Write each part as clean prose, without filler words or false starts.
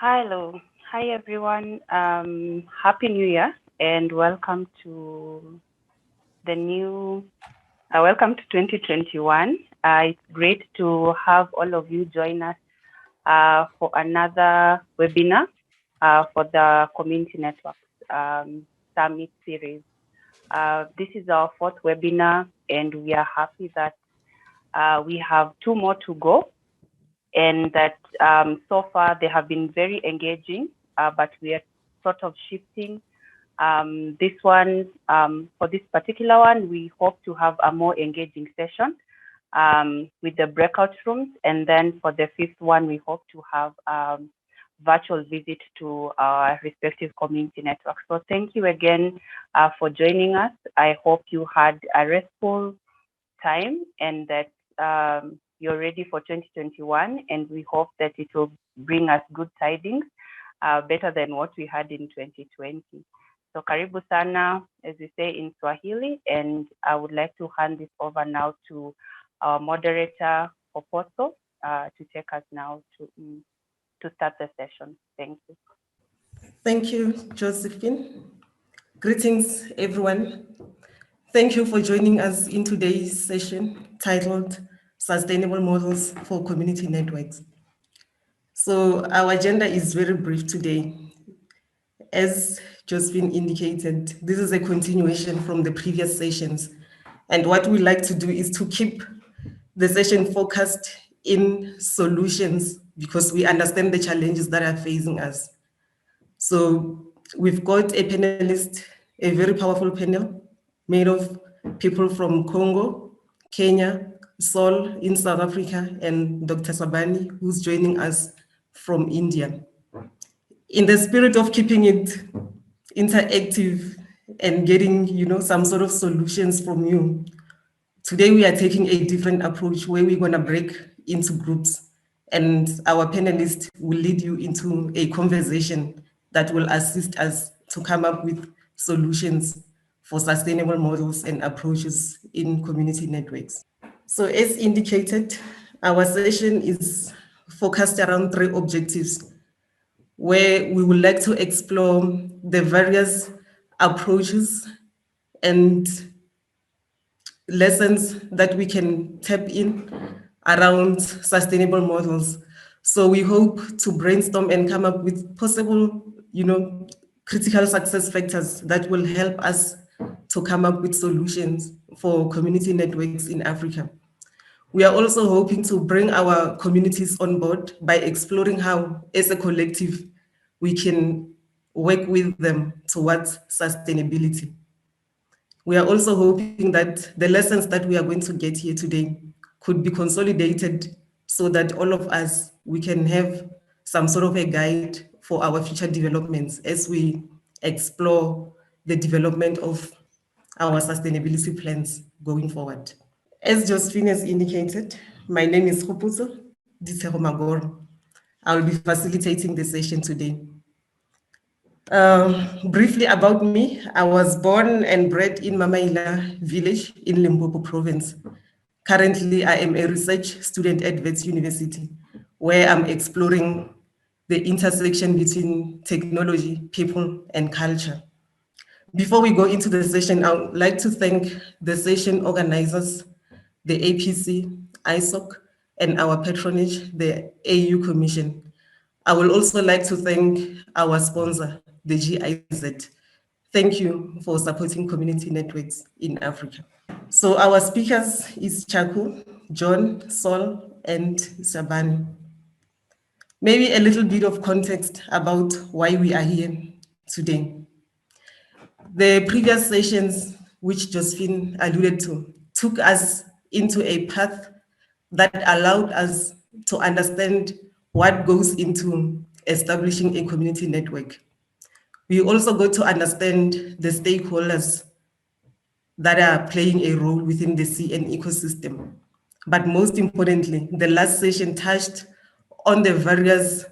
Hello. Hi, everyone. Happy New Year and welcome to the new, welcome to 2021. It's great to have all of you join us for another webinar for the Community Networks Summit series. This is our fourth webinar, and we are happy that we have two more to go, and that so far they have been very engaging, but we are sort of shifting. This one, for this particular one, we hope to have a more engaging session with the breakout rooms. And then for the fifth one, we hope to have virtual visit to our respective community networks. So thank you again for joining us. I hope you had a restful time and that you're ready for 2021, and we hope that it will bring us good tidings, better than what we had in 2020. So karibu sana, as we say in Swahili, and I would like to hand this over now to our moderator, Oposo, to take us now to start the session. Thank you. Thank you, Josephine. Greetings, everyone. Thank you for joining us in today's session titled Sustainable Models for Community Networks. So our agenda is very brief today. As Josephine indicated, this is a continuation from the previous sessions. And what we like to do is to keep the session focused in solutions because we understand the challenges that are facing us. So we've got a panelist, a very powerful panel made of people from Congo, Kenya, Seoul in South Africa, and Dr. Sabani, who's joining us from India. In the spirit of keeping it interactive and getting, some sort of solutions from you, today we are taking a different approach where we're going to break into groups, and our panelists will lead you into a conversation that will assist us to come up with solutions for sustainable models and approaches in community networks. So as indicated, our session is focused around three objectives, where we would like to explore the various approaches and lessons that we can tap in around sustainable models. So we hope to brainstorm and come up with possible, critical success factors that will help us to come up with solutions for community networks in Africa. We are also hoping to bring our communities on board by exploring how, as a collective, we can work with them towards sustainability. We are also hoping that the lessons that we are going to get here today could be consolidated so that all of us, we can have some sort of a guide for our future developments as we explore the development of our sustainability plans going forward. As Josephine has indicated, my name is Kgopotso Ditshego Magoro. I will be facilitating the session today. Briefly about me, I was born and bred in Mamaila village in Limpopo province. Currently, I am a research student at Wits University, where I'm exploring the intersection between technology, people, and culture. Before we go into the session, I would like to thank the session organizers, the APC, ISOC, and our patronage, the AU Commission. I would also like to thank our sponsor, the GIZ. Thank you for supporting community networks in Africa. So our speakers is Chaku, John, Sol, and Sabani. Maybe a little bit of context about why we are here today. The previous sessions, which Josephine alluded to, took us into a path that allowed us to understand what goes into establishing a community network. We also got to understand the stakeholders that are playing a role within the CN ecosystem. But most importantly, the last session touched on the various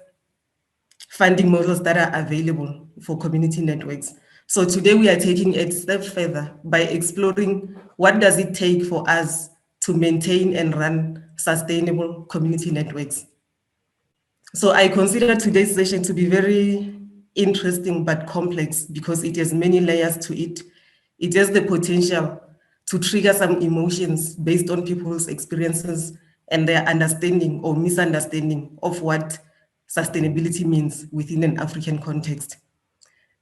funding models that are available for community networks. So today we are taking a step further by exploring what does it take for us to maintain and run sustainable community networks. So I consider today's session to be very interesting but complex because it has many layers to it. It has the potential to trigger some emotions based on people's experiences and their understanding or misunderstanding of what sustainability means within an African context.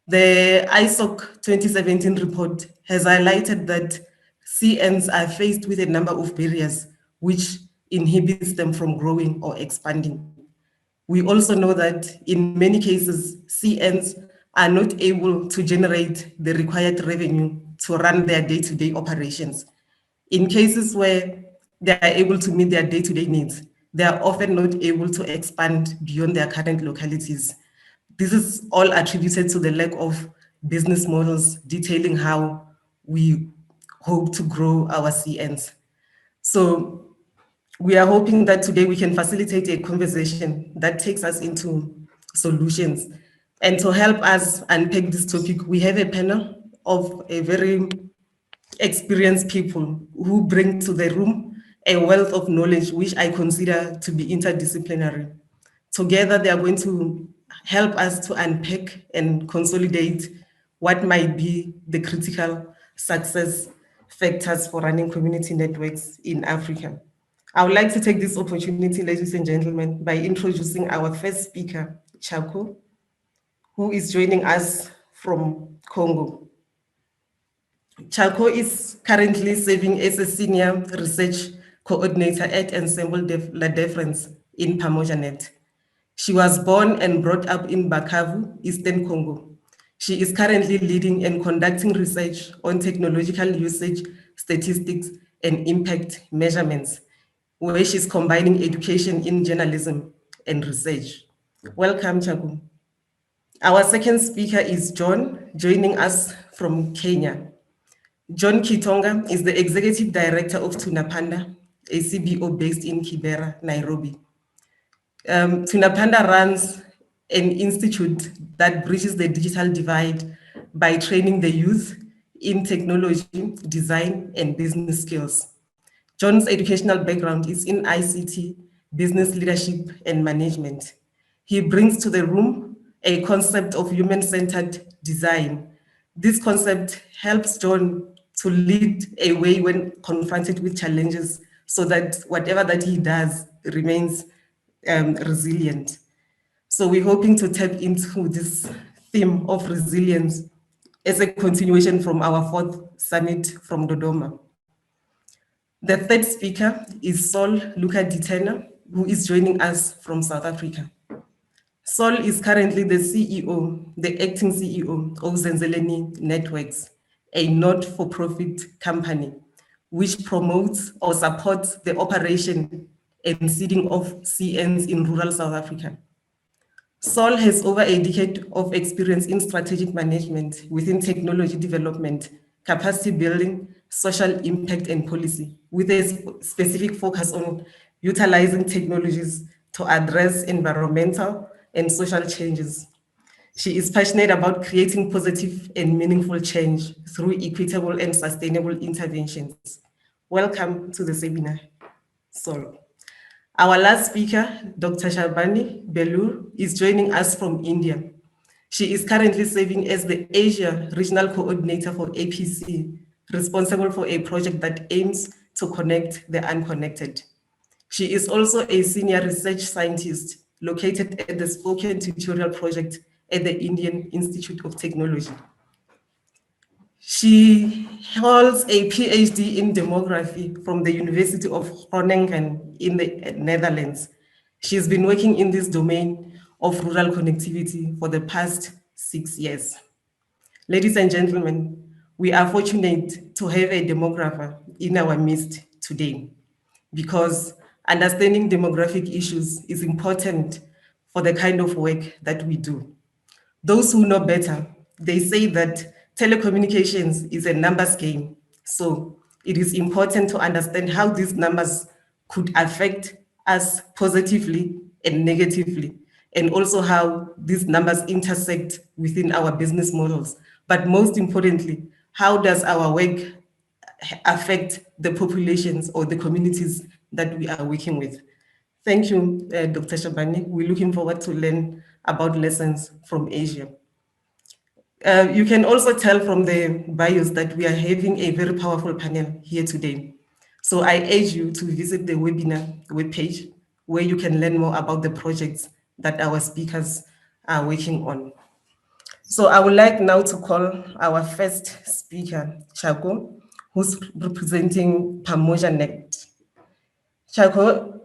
The ISOC 2017 report has highlighted that CNs are faced with a number of barriers which inhibits them from growing or expanding. We also know that in many cases, CNs are not able to generate the required revenue to run their day-to-day operations. In cases where they are able to meet their day-to-day needs, they are often not able to expand beyond their current localities. This is all attributed to the lack of business models detailing how we hope to grow our CNs. So we are hoping that today we can facilitate a conversation that takes us into solutions. And to help us unpack this topic, we have a panel of a very experienced people who bring to the room a wealth of knowledge, which I consider to be interdisciplinary. Together, they are going to help us to unpack and consolidate what might be the critical success factors for running community networks in Africa. I would like to take this opportunity, ladies and gentlemen, by introducing our first speaker, Chako, who is joining us from Congo. Chako is currently serving as a senior research coordinator at Ensemble La Défense in Pamojanet. She was born and brought up in Bukavu, Eastern Congo. She is currently leading and conducting research on technological usage, statistics, and impact measurements, where she's combining education in journalism and research. Welcome, Chako. Our second speaker is John, joining us from Kenya. John Kitonga is the Executive Director of Tunapanda, a CBO based in Kibera, Nairobi. Tunapanda runs an institute that bridges the digital divide by training the youth in technology, design, and business skills. John's educational background is in ICT, business leadership, and management. He brings to the room a concept of human-centered design. This concept helps John to lead a way when confronted with challenges so that whatever that he does remains resilient. So we're hoping to tap into this theme of resilience as a continuation from our fourth summit from Dodoma. The third speaker is Saul Luca Ditena, who is joining us from South Africa. Saul is currently the CEO, the acting CEO of Zenzeleni Networks, a not-for-profit company which promotes or supports the operation and seeding of CNs in rural South Africa. Saul has over a decade of experience in strategic management within technology development, capacity building, social impact, and policy, with a specific focus on utilizing technologies to address environmental and social changes. She is passionate about creating positive and meaningful change through equitable and sustainable interventions. Welcome to the seminar, Saul. Our last speaker, Dr. Shabani Belur, is joining us from India. She is currently serving as the Asia Regional Coordinator for APC, responsible for a project that aims to connect the unconnected. She is also a senior research scientist located at the Spoken Tutorial Project at the Indian Institute of Technology. She holds a PhD in demography from the University of Groningen in the Netherlands. She's been working in this domain of rural connectivity for the past 6 years. Ladies and gentlemen, we are fortunate to have a demographer in our midst today because understanding demographic issues is important for the kind of work that we do. Those who know better, they say that telecommunications is a numbers game. So it is important to understand how these numbers could affect us positively and negatively, and also how these numbers intersect within our business models. But most importantly, how does our work affect the populations or the communities that we are working with? Thank you, Dr. Shabani. We're looking forward to learn about lessons from Asia. You can also tell from the bios that we are having a very powerful panel here today. So I urge you to visit the webinar webpage where you can learn more about the projects that our speakers are working on. So I would like now to call our first speaker, Chako, who's representing Pamoja Net. Chako,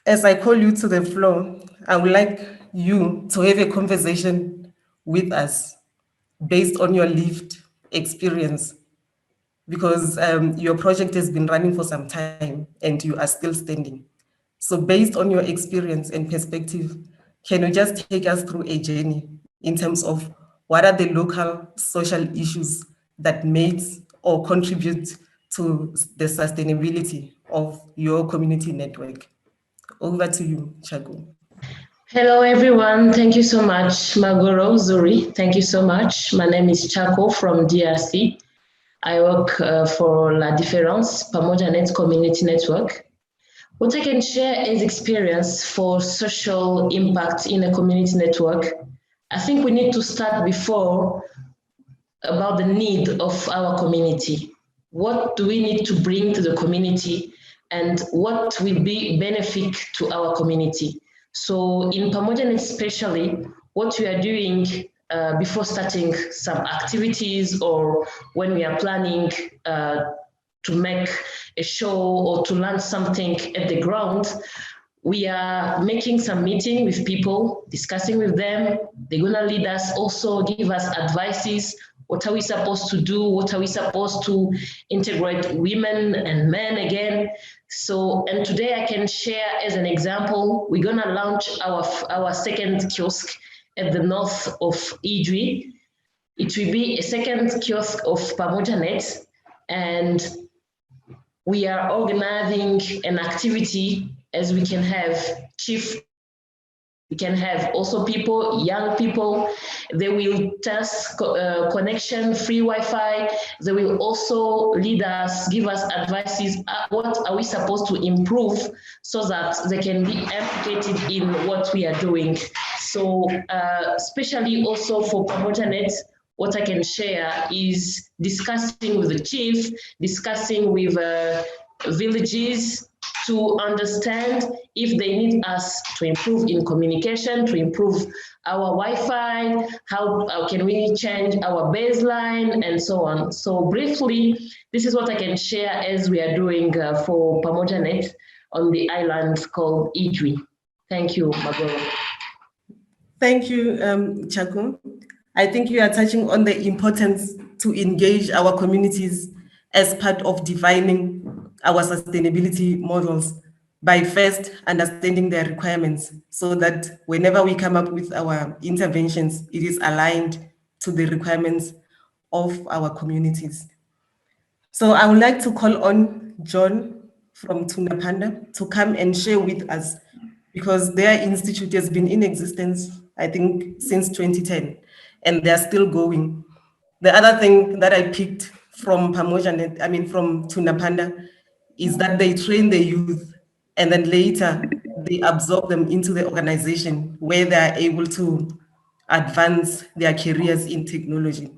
as I call you to the floor, I would like you to have a conversation with us based on your lived experience, because your project has been running for some time and you are still standing. So based on your experience and perspective, can you just take us through a journey in terms of what are the local social issues that made or contribute to the sustainability of your community network? Over to you, Chago. Hello, everyone. Thank you so much, Magoro Zuri. Thank you so much. My name is Chako from DRC. I work for La Différence, Pamoja Net Community Network. What I can share is experience for social impact in a community network. I think we need to start before about the need of our community. What do we need to bring to the community and what will be benefit to our community? So in Pamoja especially, what we are doing before starting some activities or when we are planning to make a show or to launch something at the ground, we are making some meeting with people, discussing with them. They're gonna lead us, also give us advices. What are we supposed to do? What are we supposed to integrate women and men again? So, and today I can share as an example, we're gonna launch our second kiosk at the north of Idri. It will be a second kiosk of Pamoja Net, and we are organizing an activity as we can have chief, we can have also people, young people. They will test connection, free Wi-Fi. They will also lead us, give us advices. What are we supposed to improve so that they can be implicated in what we are doing? So especially also for Pamoja Net, what I can share is discussing with the chief, discussing with villages to understand if they need us to improve in communication, to improve our Wi-Fi, how can we change our baseline, and so on. So briefly, this is what I can share as we are doing for Pamoja Net on the island called Idri. Thank you, Magoro. Thank you, Chako. I think you are touching on the importance to engage our communities as part of defining our sustainability models by first understanding their requirements so that whenever we come up with our interventions, it is aligned to the requirements of our communities. So I would like to call on John from Tunapanda to come and share with us, because their institute has been in existence, I think, since 2010, and they're still going. The other thing that I picked from Pamoja, from Tunapanda, is that they train the youth and then later they absorb them into the organization where they are able to advance their careers in technology.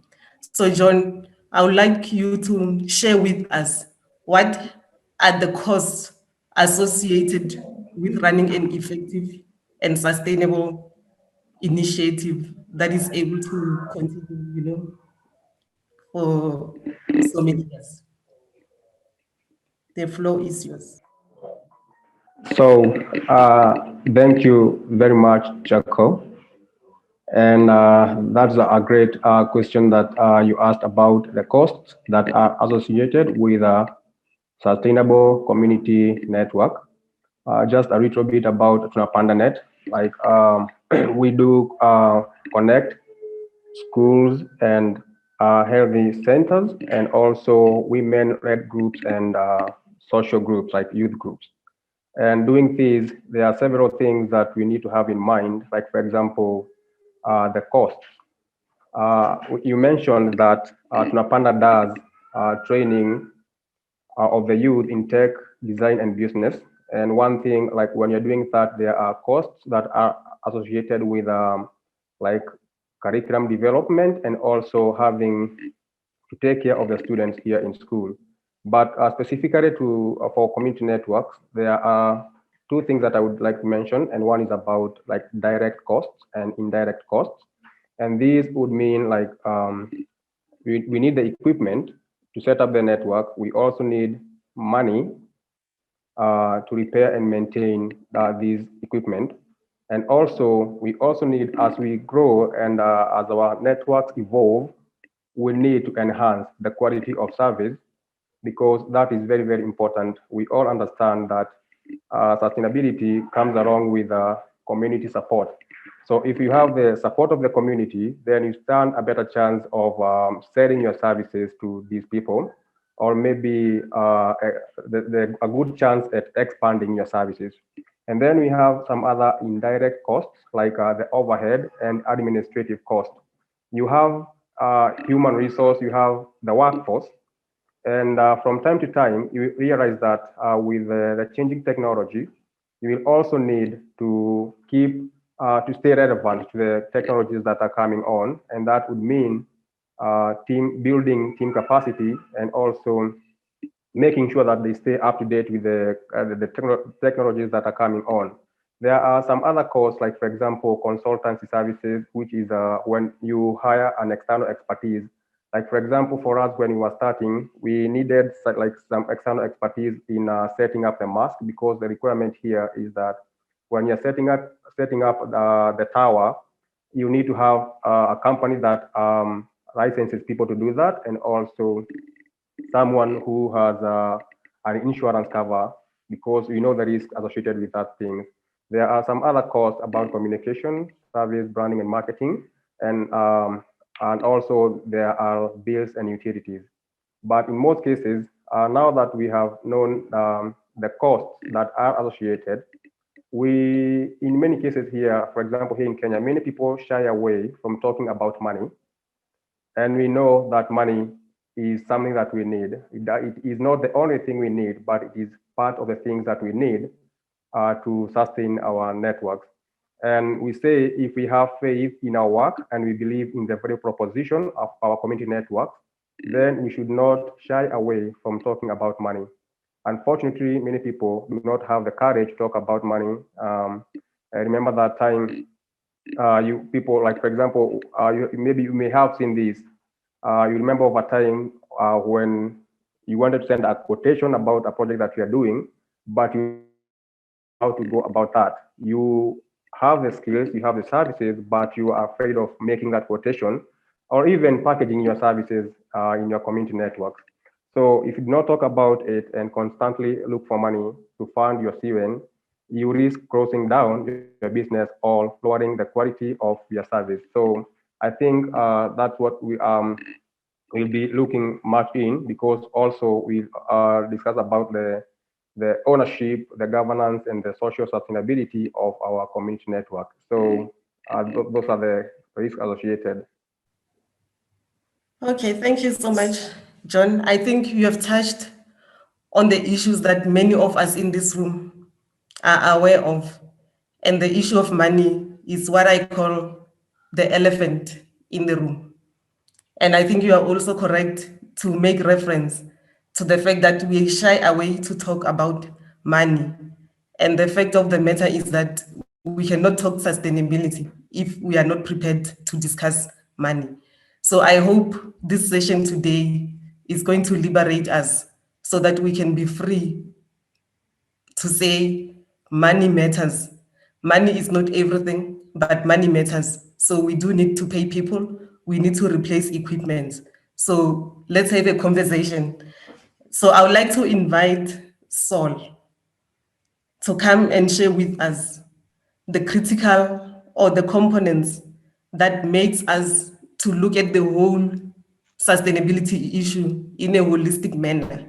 So John, I would like you to share with us what are the costs associated with running an effective and sustainable initiative that is able to continue, for so many years. The floor is yours. So, thank you very much, Jaco. And that's a great question that you asked about the costs that are associated with a sustainable community network. Just a little bit about TunapandaNet. Like we do connect schools and healthy centers, and also women-led groups and social groups like youth groups. And doing this, there are several things that we need to have in mind, like, for example, the costs. You mentioned that Tunapanda does training of the youth in tech, design, and business. And one thing, like when you're doing that, there are costs that are associated with like curriculum development and also having to take care of the students here in school. But specifically for community networks, there are two things that I would like to mention, and one is about like direct costs and indirect costs. And these would mean like we need the equipment to set up the network. We also need money to repair and maintain these equipment. And also, we also need, as we grow and as our networks evolve, we need to enhance the quality of service because that is very, very important. We all understand that sustainability comes along with community support. So if you have the support of the community, then you stand a better chance of selling your services to these people, or maybe a good chance at expanding your services. And then we have some other indirect costs like the overhead and administrative costs. You have human resource, you have the workforce, and from time to time, you realize that with the changing technology, you will also need to keep to stay relevant to the technologies that are coming on, and that would mean building team capacity and also making sure that they stay up to date with the technologies that are coming on. There are some other costs, like for example, consultancy services, which is when you hire an external expertise. Like for example, for us, when we were starting, we needed like some external expertise in setting up the mask because the requirement here is that when you're setting up the tower, you need to have a company that licenses people to do that, and also someone who has an insurance cover because you know the risk associated with that thing. There are some other costs about communication, service, branding, and marketing, and also there are bills and utilities. But in most cases, now that we have known the costs that are associated, we, in many cases here, for example, here in Kenya, many people shy away from talking about money. And we know that money is something that we need. It is not the only thing we need, but it is part of the things that we need to sustain our networks. And we say if we have faith in our work and we believe in the value proposition of our community networks, then we should not shy away from talking about money. Unfortunately, many people do not have the courage to talk about money. I remember that time you people, like for example, maybe you may have seen this. You remember over time when you wanted to send a quotation about a project that you are doing, but you how to go about that. You have the skills, you have the services, but you are afraid of making that quotation or even packaging your services in your community networks. So if you do not talk about it and constantly look for money to fund your CUN, you risk closing down your business or lowering the quality of your service. So I think that's what we will be looking much in, because also we discuss about the ownership, the governance, and the social sustainability of our community network. So those are the risks associated. Okay, thank you so much, John. I think you have touched on the issues that many of us in this room are aware of. And the issue of money is what I call the elephant in the room. And I think you are also correct to make reference to the fact that we shy away to talk about money. And the fact of the matter is that we cannot talk sustainability if we are not prepared to discuss money. So I hope this session today is going to liberate us so that we can be free to say money matters. Money is not everything, but money matters. So we do need to pay people. We need to replace equipment. So let's have a conversation. So I would like to invite Saul to come and share with us the critical or the components that makes us to look at the whole sustainability issue in a holistic manner.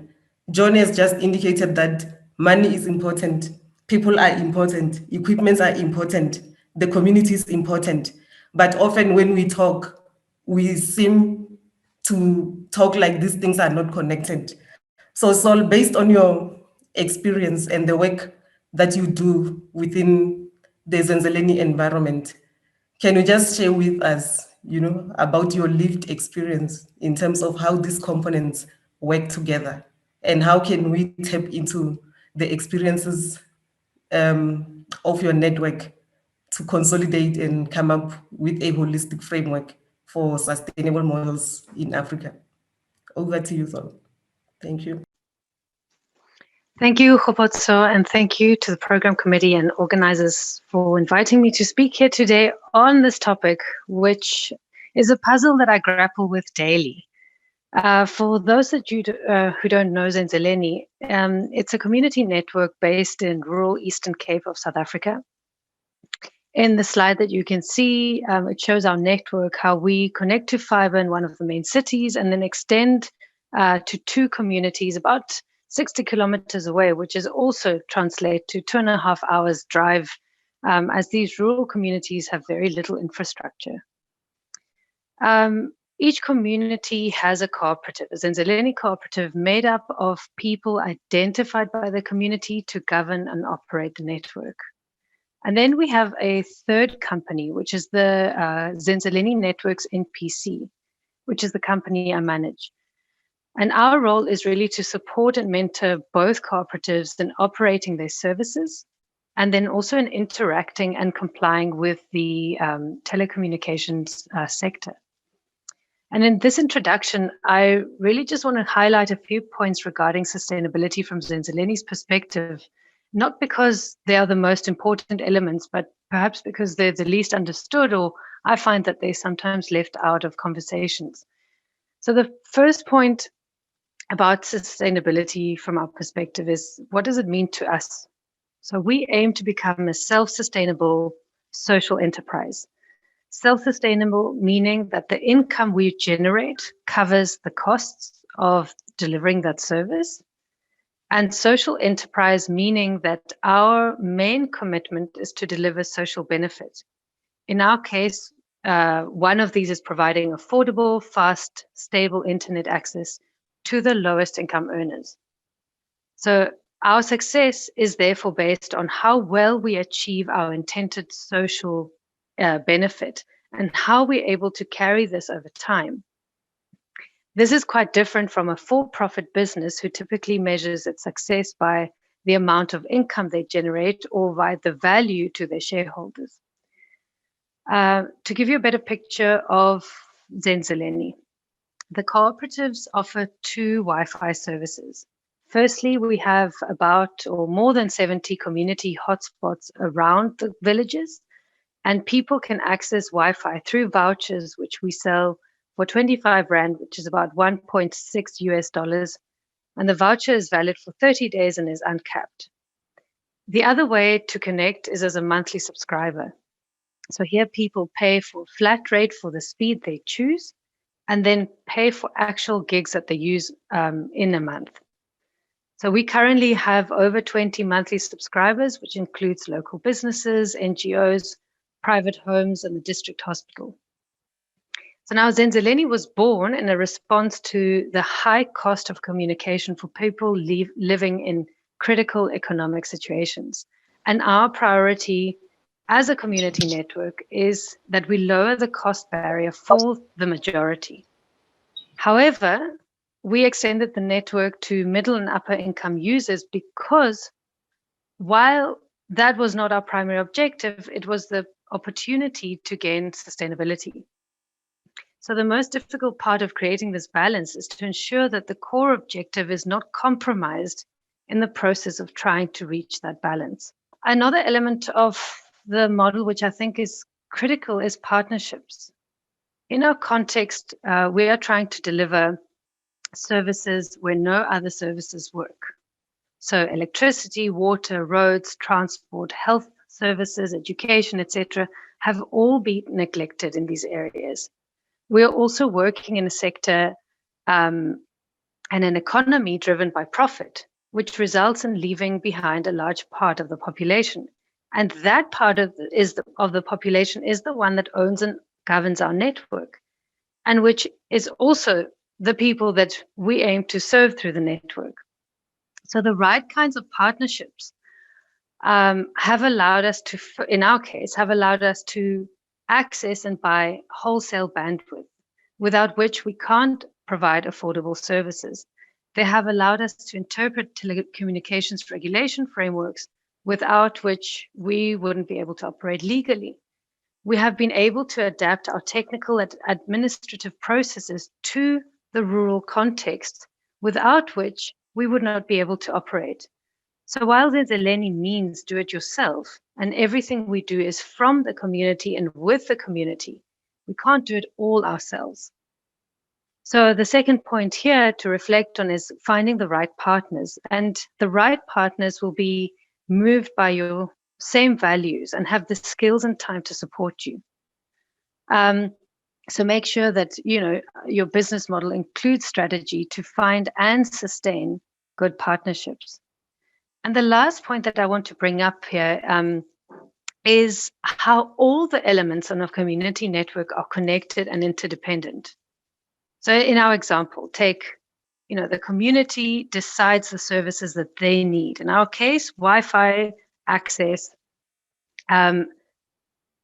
John has just indicated that money is important, people are important, equipments are important, the community is important. But often when we talk, we seem to talk like these things are not connected. So Saul, based on your experience and the work that you do within the Zenzeleni environment. Can you just share with us, about your lived experience in terms of how these components work together, and how can we tap into the experiences of your network to consolidate and come up with a holistic framework for sustainable models in Africa? Over to you, Thol. Thank you. Thank you, Khopotso, and thank you to the program committee and organizers for inviting me to speak here today on this topic, which is a puzzle that I grapple with daily. For those that who don't know Zenzeleni, it's a community network based in rural Eastern Cape of South Africa. In the slide that you can see, it shows our network, how we connect to fiber in one of the main cities and then extend to 2 communities about 60 kilometers away, which is also translate to 2.5 hours drive, as these rural communities have very little infrastructure. Each community has a cooperative, a Zenzeleni cooperative made up of people identified by the community to govern and operate the network. And then we have a third company, which is the Zenzeleni Networks NPC, which is the company I manage. And our role is really to support and mentor both cooperatives in operating their services, and then also in interacting and complying with the telecommunications sector. And in this introduction, I really just want to highlight a few points regarding sustainability from Zenzeleni's perspective, not because they are the most important elements, but perhaps because they're the least understood, or I find that they're sometimes left out of conversations. So the first point about sustainability from our perspective is, what does it mean to us? So we aim to become a self-sustainable social enterprise. Self-sustainable meaning that the income we generate covers the costs of delivering that service. And social enterprise meaning that our main commitment is to deliver social benefit. In our case, one of these is providing affordable, fast, stable internet access to the lowest income earners. So our success is therefore based on how well we achieve our intended social benefit and how we're able to carry this over time. This is quite different from a for-profit business who typically measures its success by the amount of income they generate or by the value to their shareholders. To give you a better picture of Zenzeleni, the cooperatives offer 2 Wi-Fi services. Firstly, we have about or more than 70 community hotspots around the villages, and people can access Wi-Fi through vouchers, which we sell for 25 Rand, which is about $1.6 US. And the voucher is valid for 30 days and is uncapped. The other way to connect is as a monthly subscriber. So here people pay for a flat rate for the speed they choose, and then pay for actual gigs that they use in a month. So we currently have over 20 monthly subscribers, which includes local businesses, NGOs, private homes, and the district hospital. So now Zenzeleni was born in a response to the high cost of communication for people living in critical economic situations. And our priority as a community network is that we lower the cost barrier for the majority. However, we extended the network to middle and upper income users because while that was not our primary objective, it was the opportunity to gain sustainability. So the most difficult part of creating this balance is to ensure that the core objective is not compromised in the process of trying to reach that balance. Another element of the model, which I think is critical, is partnerships. In our context, we are trying to deliver services where no other services work. So electricity, water, roads, transport, health services, education, etc., have all been neglected in these areas. We are also working in a sector and an economy driven by profit, which results in leaving behind a large part of the population. And that part of the population is the one that owns and governs our network, and which is also the people that we aim to serve through the network. So the right kinds of partnerships have allowed us to, in our case, have allowed us to access and buy wholesale bandwidth, without which we can't provide affordable services. They have allowed us to interpret telecommunications regulation frameworks, without which we wouldn't be able to operate legally. We have been able to adapt our technical and administrative processes to the rural context, without which we would not be able to operate. So while the Zeleni means do it yourself, and everything we do is from the community and with the community, we can't do it all ourselves. So the second point here to reflect on is finding the right partners, and the right partners will be moved by your same values and have the skills and time to support you. So make sure that your business model includes strategy to find and sustain good partnerships. And the last point that I want to bring up here is how all the elements on a community network are connected and interdependent. So in our example, take, the community decides the services that they need. In our case, Wi-Fi access. Now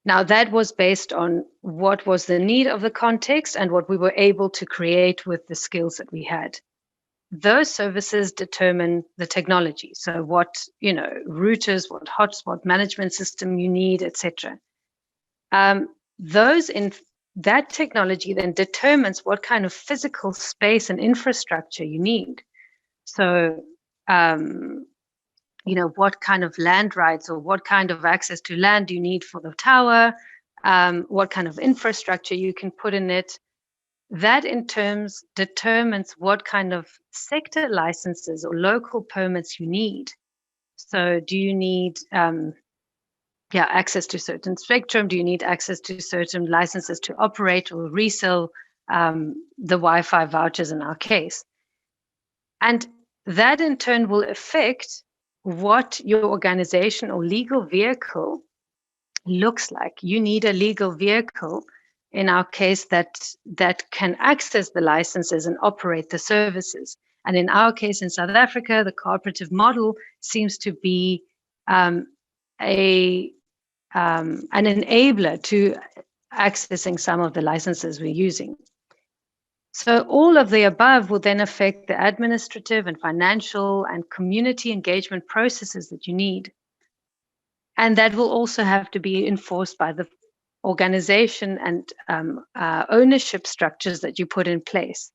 that was based on what was the need of the context and what we were able to create with the skills that we had. Those services determine the technology. So what, routers, what hotspot management system you need, etc. That technology then determines what kind of physical space and infrastructure you need. So, what kind of land rights or what kind of access to land do you need for the tower? What kind of infrastructure you can put in it? That in terms determines what kind of sector licenses or local permits you need. So do you need access to certain spectrum? Do you need access to certain licenses to operate or resell the Wi-Fi vouchers in our case? And that in turn will affect what your organization or legal vehicle looks like. You need a legal vehicle, in our case, that can access the licenses and operate the services. And in our case, in South Africa, the cooperative model seems to be an enabler to accessing some of the licenses we're using. So all of the above will then affect the administrative and financial and community engagement processes that you need. And that will also have to be enforced by the organization and ownership structures that you put in place.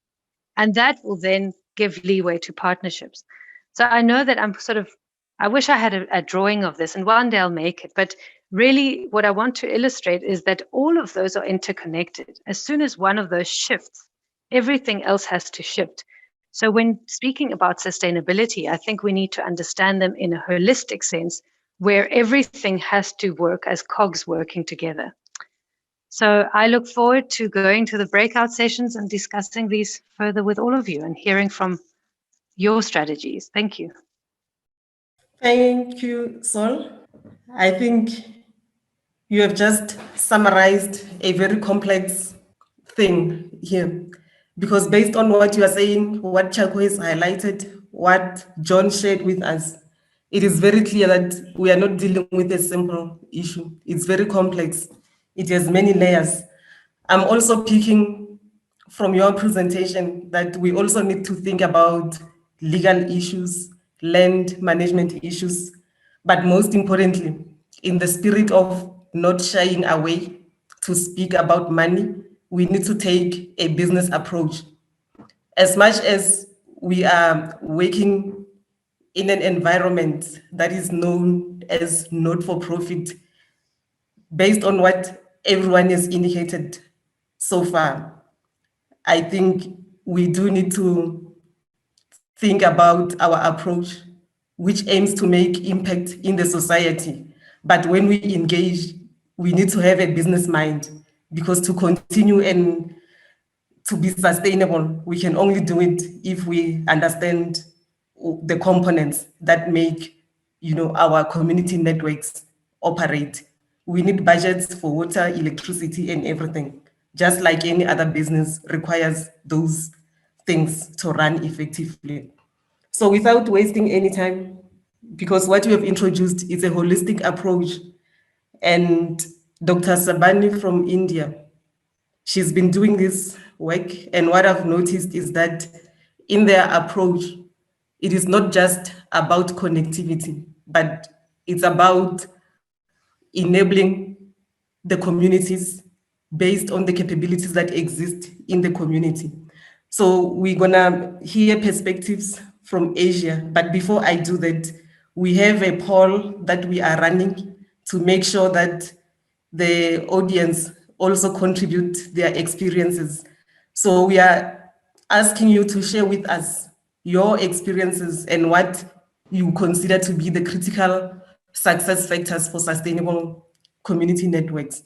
And that will then give leeway to partnerships. So I know that I wish I had a drawing of this, and one day I'll make it. But really what I want to illustrate is that all of those are interconnected. As soon as one of those shifts, everything else has to shift. So when speaking about sustainability, I think we need to understand them in a holistic sense, where everything has to work as cogs working together. So I look forward to going to the breakout sessions and discussing these further with all of you and hearing from your strategies. Thank you. Thank you, Sol. I think you have just summarized a very complex thing here, because based on what you are saying, what Chako has highlighted, what John shared with us, it is very clear that we are not dealing with a simple issue. It's very complex. It has many layers. I'm also picking from your presentation that we also need to think about legal issues, land management issues, but most importantly, in the spirit of not shying away to speak about money, we need to take a business approach. As much as we are working in an environment that is known as not-for-profit, based on what everyone has indicated so far, I think we do need to think about our approach, which aims to make impact in the society. But when we engage, we need to have a business mind, because to continue and to be sustainable, we can only do it if we understand the components that make, our community networks operate. We need budgets for water, electricity, and everything. Just like any other business requires those things to run effectively. So without wasting any time, because what you have introduced is a holistic approach. And Dr. Sabani from India, she's been doing this work. And what I've noticed is that in their approach, it is not just about connectivity, but it's about enabling the communities based on the capabilities that exist in the community. So we're gonna hear perspectives from Asia, but before I do that, we have a poll that we are running to make sure that the audience also contribute their experiences. So we are asking you to share with us your experiences and what you consider to be the critical success factors for sustainable community networks.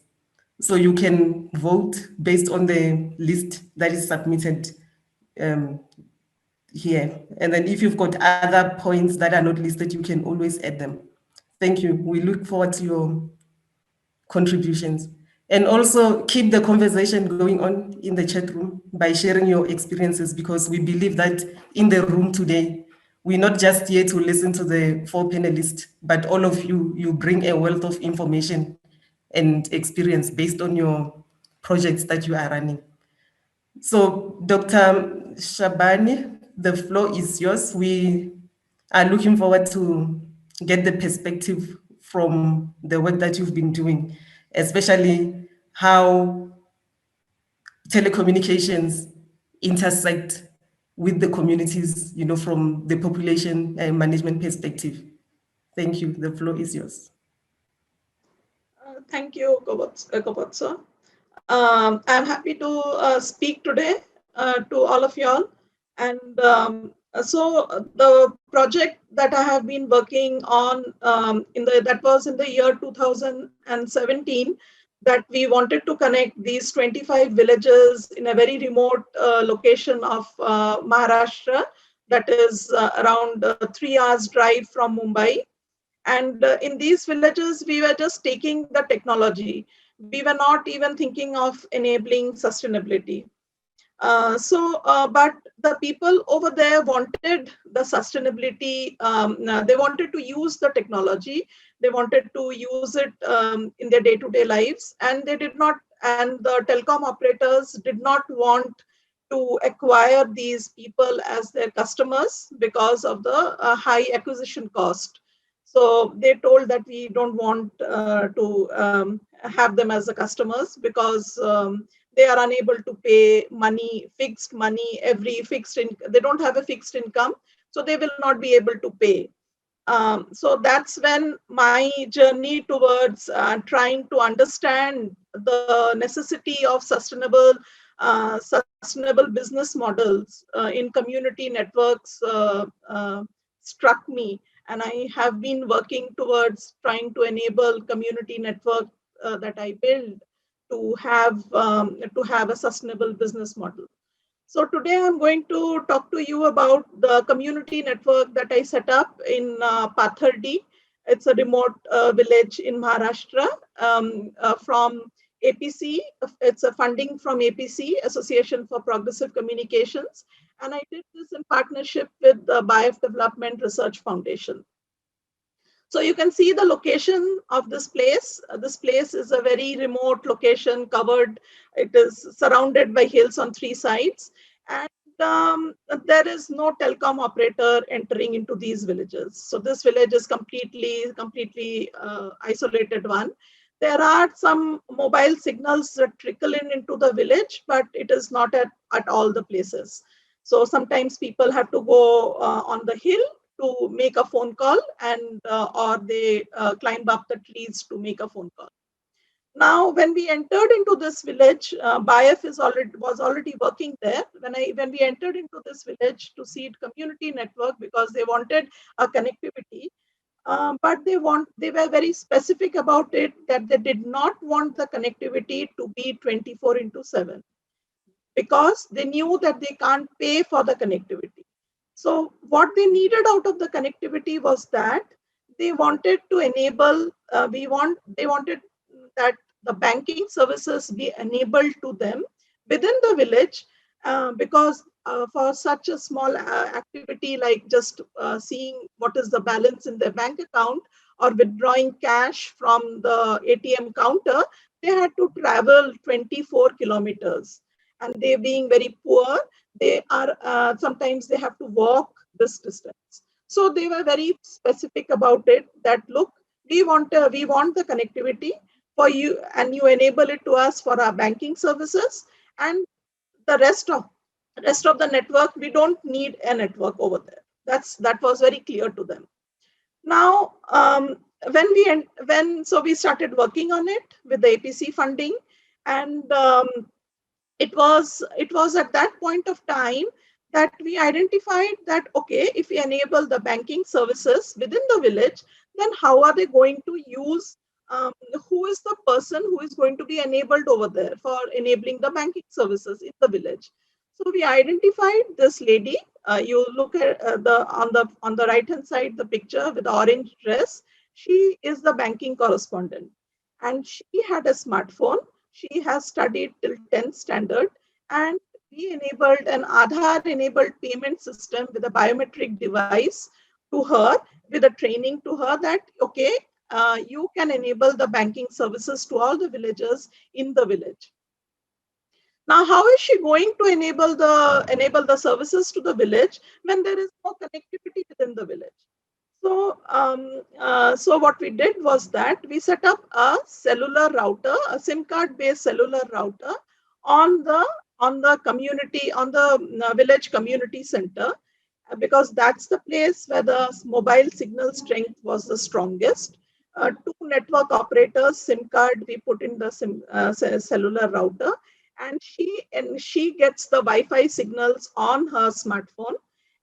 So you can vote based on the list that is submitted here. And then if you've got other points that are not listed, you can always add them. Thank you. We look forward to your contributions. And also keep the conversation going on in the chat room by sharing your experiences, because we believe that in the room today, we're not just here to listen to the 4 panelists, but all of you, you bring a wealth of information and experience based on your projects that you are running. So Dr. Shabani, the floor is yours. We are looking forward to get the perspective from the work that you've been doing, especially how telecommunications intersect with the communities, you know, from the population management perspective. Thank you. The floor is yours. Thank you, Kobotso. I'm happy to speak today to all of y'all. And so the project that I have been working on that was in the year 2017, that we wanted to connect these 25 villages in a very remote location of Maharashtra, that is around 3 hours drive from Mumbai. And in these villages, we were just taking the technology. We were not even thinking of enabling sustainability. But the people over there wanted the sustainability. They wanted to use the technology. They wanted to use it in their day-to-day lives, and they did not. And the telecom operators did not want to acquire these people as their customers because of the high acquisition cost. So they told that we don't want to have them as the customers, because they are unable to pay fixed money, they don't have a fixed income, so they will not be able to pay. So that's when my journey towards trying to understand the necessity of sustainable business models in community networks struck me. And I have been working towards trying to enable community network that I build to have a sustainable business model. So today I'm going to talk to you about the community network that I set up in Pathardi. It's a remote village in Maharashtra from APC. It's a funding from APC, Association for Progressive Communications. And I did this in partnership with the BIF Development Research Foundation. So you can see the location of this place. This place is a very remote location, covered. It is surrounded by hills on 3 sides. And there is no telecom operator entering into these villages. So this village is completely isolated one. There are some mobile signals that trickle into the village, but it is not at all the places. So sometimes people have to go on the hill to make a phone call, and or they climb up the trees to make a phone call. Now, when we entered into this village, BIF was already working there. When we entered into this village to seed community network, because they wanted a connectivity, but they were very specific about it, that they did not want the connectivity to be 24/7, because they knew that they can't pay for the connectivity. So what they needed out of the connectivity was that they wanted to enable, they wanted that the banking services be enabled to them within the village, because for such a small activity like just seeing what is the balance in their bank account or withdrawing cash from the ATM counter, they had to travel 24 kilometers. And they being very poor, they are sometimes they have to walk this distance. So they were very specific about it that, look, we want the connectivity for you, and you enable it to us for our banking services, and the rest of the network, we don't need a network over there. That was very clear to them. Now, so we started working on it with the APC funding, and it was at that point of time that we identified that, okay, if we enable the banking services within the village, then how are they going to use, who is the person who is going to be enabled over there for enabling the banking services in the village? So we identified this lady. You look at on the right hand side, the picture with the orange dress. She is the banking correspondent, and she had a smartphone. She has studied till 10th standard, and we enabled an Aadhaar enabled payment system with a biometric device to her, with a training to her that, okay, you can enable the banking services to all the villagers in the village. Now, how is she going to enable the services to the village when there is no connectivity within the village? So what we did was that we set up a cellular router, a SIM card based cellular router on the community, on the village community center, because that's the place where the mobile signal strength was the strongest. Two network operators SIM card we put in the cellular router, and she gets the Wi-Fi signals on her smartphone.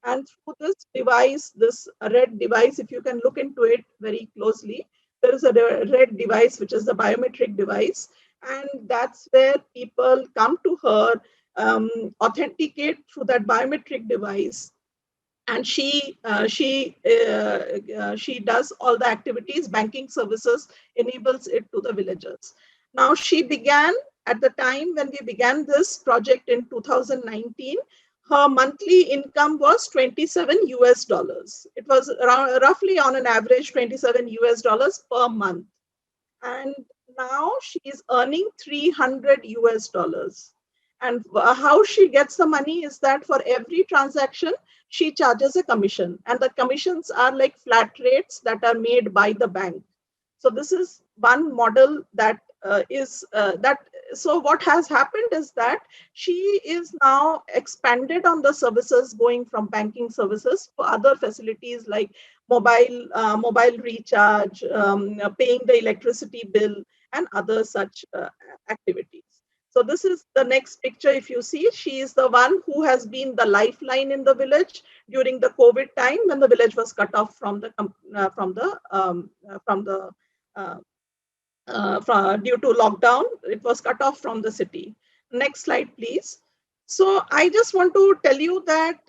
And through this device, this red device, if you can look into it very closely, there is a red device, which is the biometric device. And that's where people come to her, authenticate through that biometric device. And she does all the activities, banking services, enables it to the villagers. Now, she began at the time when we began this project in 2019. Her monthly income was 27 US dollars. It was around, roughly on an average 27 US dollars per month. And now she is earning 300 US dollars. And how she gets the money is that for every transaction, she charges a commission. And the commissions are like flat rates that are made by the bank. So this is one model that so what has happened is that she is now expanded on the services, going from banking services to other facilities like mobile recharge, paying the electricity bill, and other such activities. So this is the next picture. If you see, she is the one who has been the lifeline in the village during the COVID time when the village was cut off from the due to lockdown. It was cut off from the city. Next slide, please. So I just want to tell you that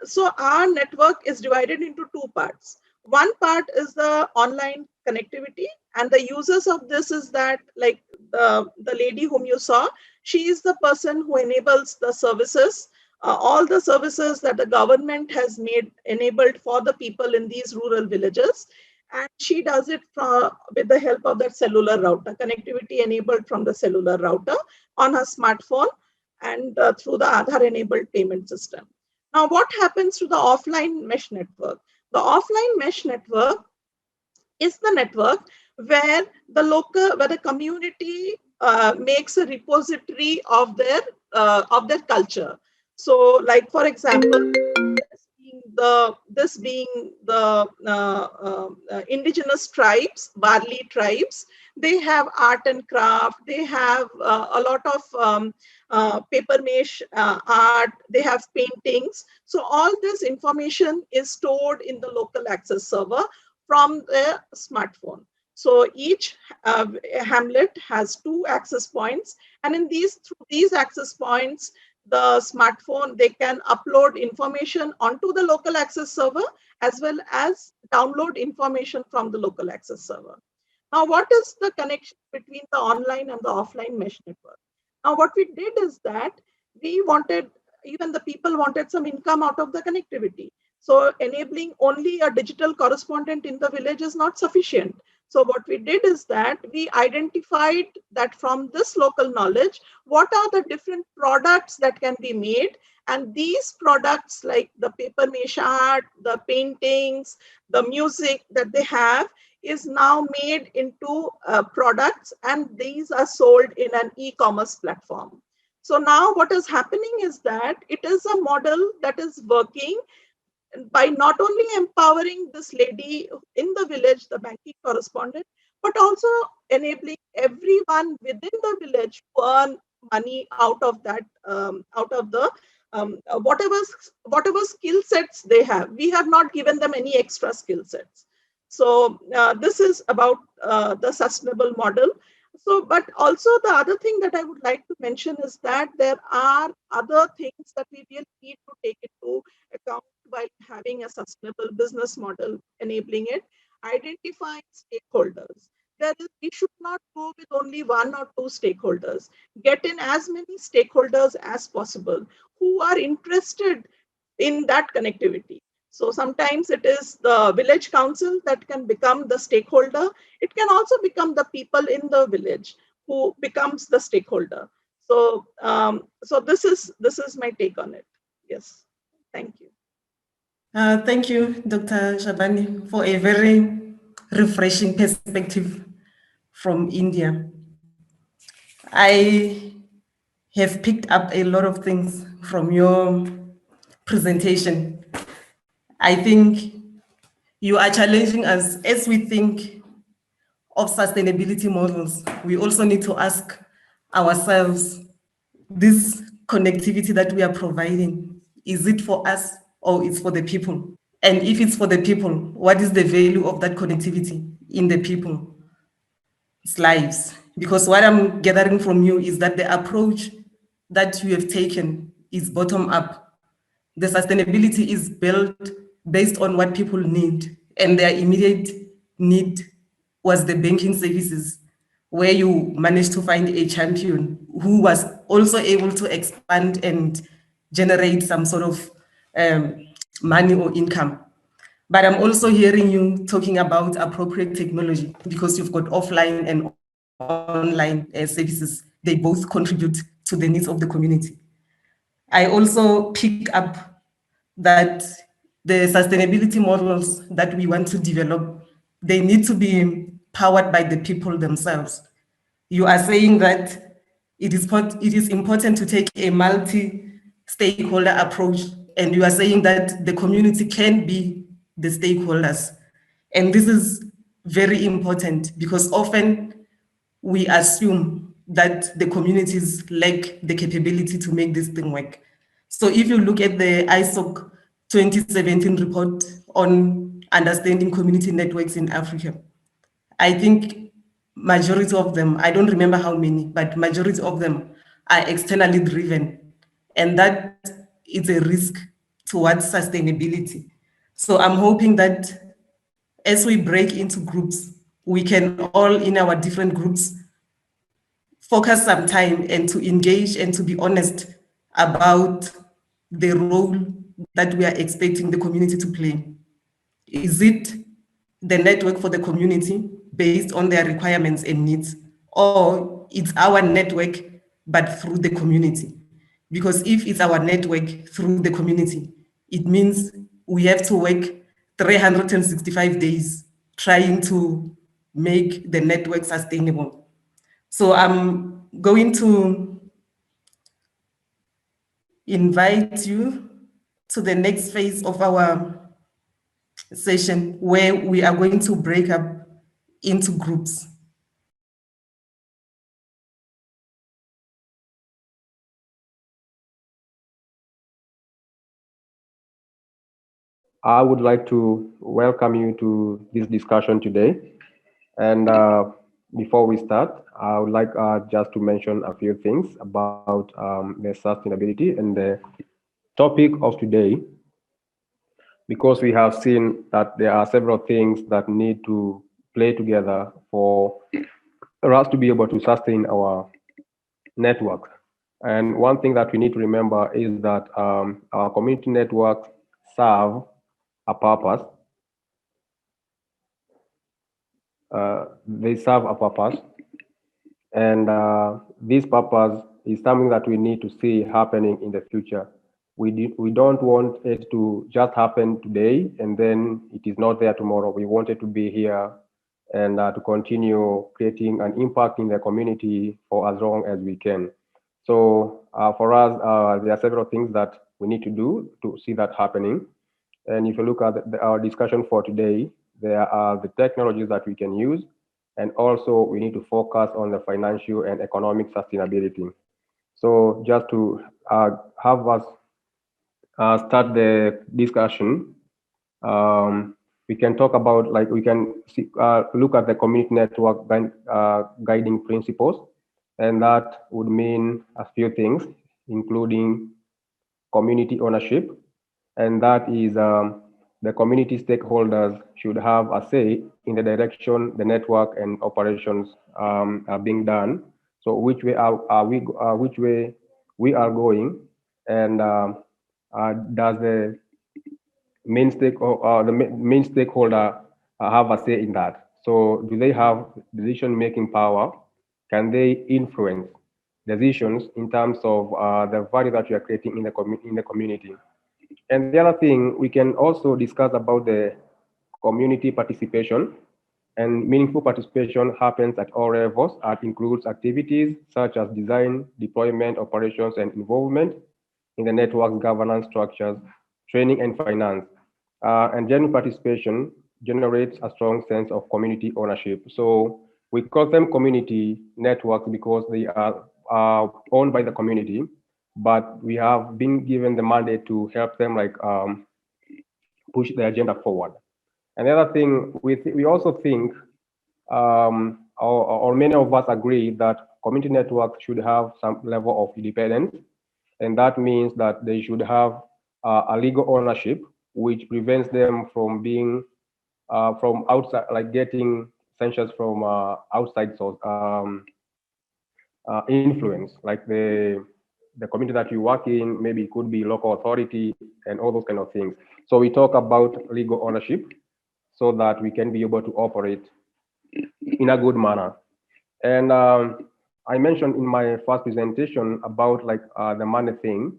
so our network is divided into two parts. One part is the online connectivity, and the users of this is that, like the lady whom you saw, she is the person who enables the services, all the services that the government has made enabled for the people in these rural villages. And she does it with the help of that cellular router, connectivity enabled from the cellular router on her smartphone, and through the Aadhaar enabled payment system. Now, what happens to the offline mesh network? The offline mesh network is the network where the community makes a repository of their culture. So, like for example, this being the indigenous tribes, Barli tribes, they have art and craft, they have a lot of paper mache art, they have paintings. So all this information is stored in the local access server from the smartphone. So each hamlet has 2 access points, and through these access points, the smartphone, they can upload information onto the local access server as well as download information from the local access server. Now, what is the connection between the online and the offline mesh network? Now, what we did is that we wanted, even the people wanted some income out of the connectivity. So enabling only a digital correspondent in the village is not sufficient. So what we did is that we identified that from this local knowledge, what are the different products that can be made. And these products, like the paper mache art, the paintings, the music that they have, is now made into products, and these are sold in an e-commerce platform. So now what is happening is that it is a model that is working by not only empowering this lady in the village, the banking correspondent, but also enabling everyone within the village to earn money out of that, out of the whatever skill sets they have. We have not given them any extra skill sets. So this is about the sustainable model. So, but also the other thing that I would like to mention is that there are other things that we really need to take into account while having a sustainable business model, enabling it. Identifying stakeholders. We should not go with only one or two stakeholders. Get in as many stakeholders as possible who are interested in that connectivity. So sometimes it is the village council that can become the stakeholder. It can also become the people in the village who becomes the stakeholder. So, so this is my take on it. Yes, thank you. Thank you, Dr. Shabani, for a very refreshing perspective from India. I have picked up a lot of things from your presentation. I think you are challenging us as we think of sustainability models. We also need to ask ourselves, this connectivity that we are providing, is it for us or it's for the people? And if it's for the people, what is the value of that connectivity in the people's lives? Because what I'm gathering from you is that the approach that you have taken is bottom up. The sustainability is built based on what people need, and their immediate need was the banking services, where you managed to find a champion who was also able to expand and generate some sort of money or income. But I'm also hearing you talking about appropriate technology, because you've got offline and online services. They both contribute to the needs of the community. I also pick up that the sustainability models that we want to develop, they need to be powered by the people themselves. You are saying that it is important to take a multi-stakeholder approach, and you are saying that the community can be the stakeholders. And this is very important, because often we assume that the communities lack the capability to make this thing work. So if you look at the ISOC 2017 report on understanding community networks in Africa, I think majority of them, I don't remember how many, but majority of them are externally driven. And that is a risk towards sustainability. So I'm hoping that as we break into groups, we can all in our different groups focus some time and to engage and to be honest about the role that we are expecting the community to play. Is it the network for the community based on their requirements and needs, or it's our network but through the community? Because if it's our network through the community, it means we have to work 365 days trying to make the network sustainable. So I'm going to invite you to the next phase of our session, where we are going to break up into groups. I would like to welcome you to this discussion today. And before we start, I would like just to mention a few things about the sustainability and the topic of today, because we have seen that there are several things that need to play together for us to be able to sustain our network. And one thing that we need to remember is that our community networks serve a purpose. They serve a purpose, and this purpose is something that we need to see happening in the future. We don't want it to just happen today and then it is not there tomorrow. We want it to be here and to continue creating an impact in the community for as long as we can. So for us, there are several things that we need to do to see that happening. And if you look at our discussion for today, there are the technologies that we can use, and also we need to focus on the financial and economic sustainability. So just to have us start the discussion, we can talk about, like, we can see, look at the community network guiding principles, and that would mean a few things, including community ownership, and that is the community stakeholders should have a say in the direction the network and operations are being done. So which way which way we are going, and does the main stakeholder have a say in that? So do they have decision-making power? Can they influence decisions in terms of the value that you are creating in the community? And the other thing, we can also discuss about the community participation, and meaningful participation happens at all levels. It includes activities such as design, deployment, operations, and involvement in the network's governance structures, training, and finance. And genuine participation generates a strong sense of community ownership. So we call them community networks because they are owned by the community, but we have been given the mandate to help them, like, push the agenda forward. And the other thing, we also think, or many of us agree, that community networks should have some level of independence, and that means that they should have a legal ownership, which prevents them from being from outside, like getting sanctions from outside source influence, like the community that you work in, maybe it could be local authority and all those kind of things. So we talk about legal ownership so that we can be able to operate in a good manner. And I mentioned in my first presentation about, like, the money thing,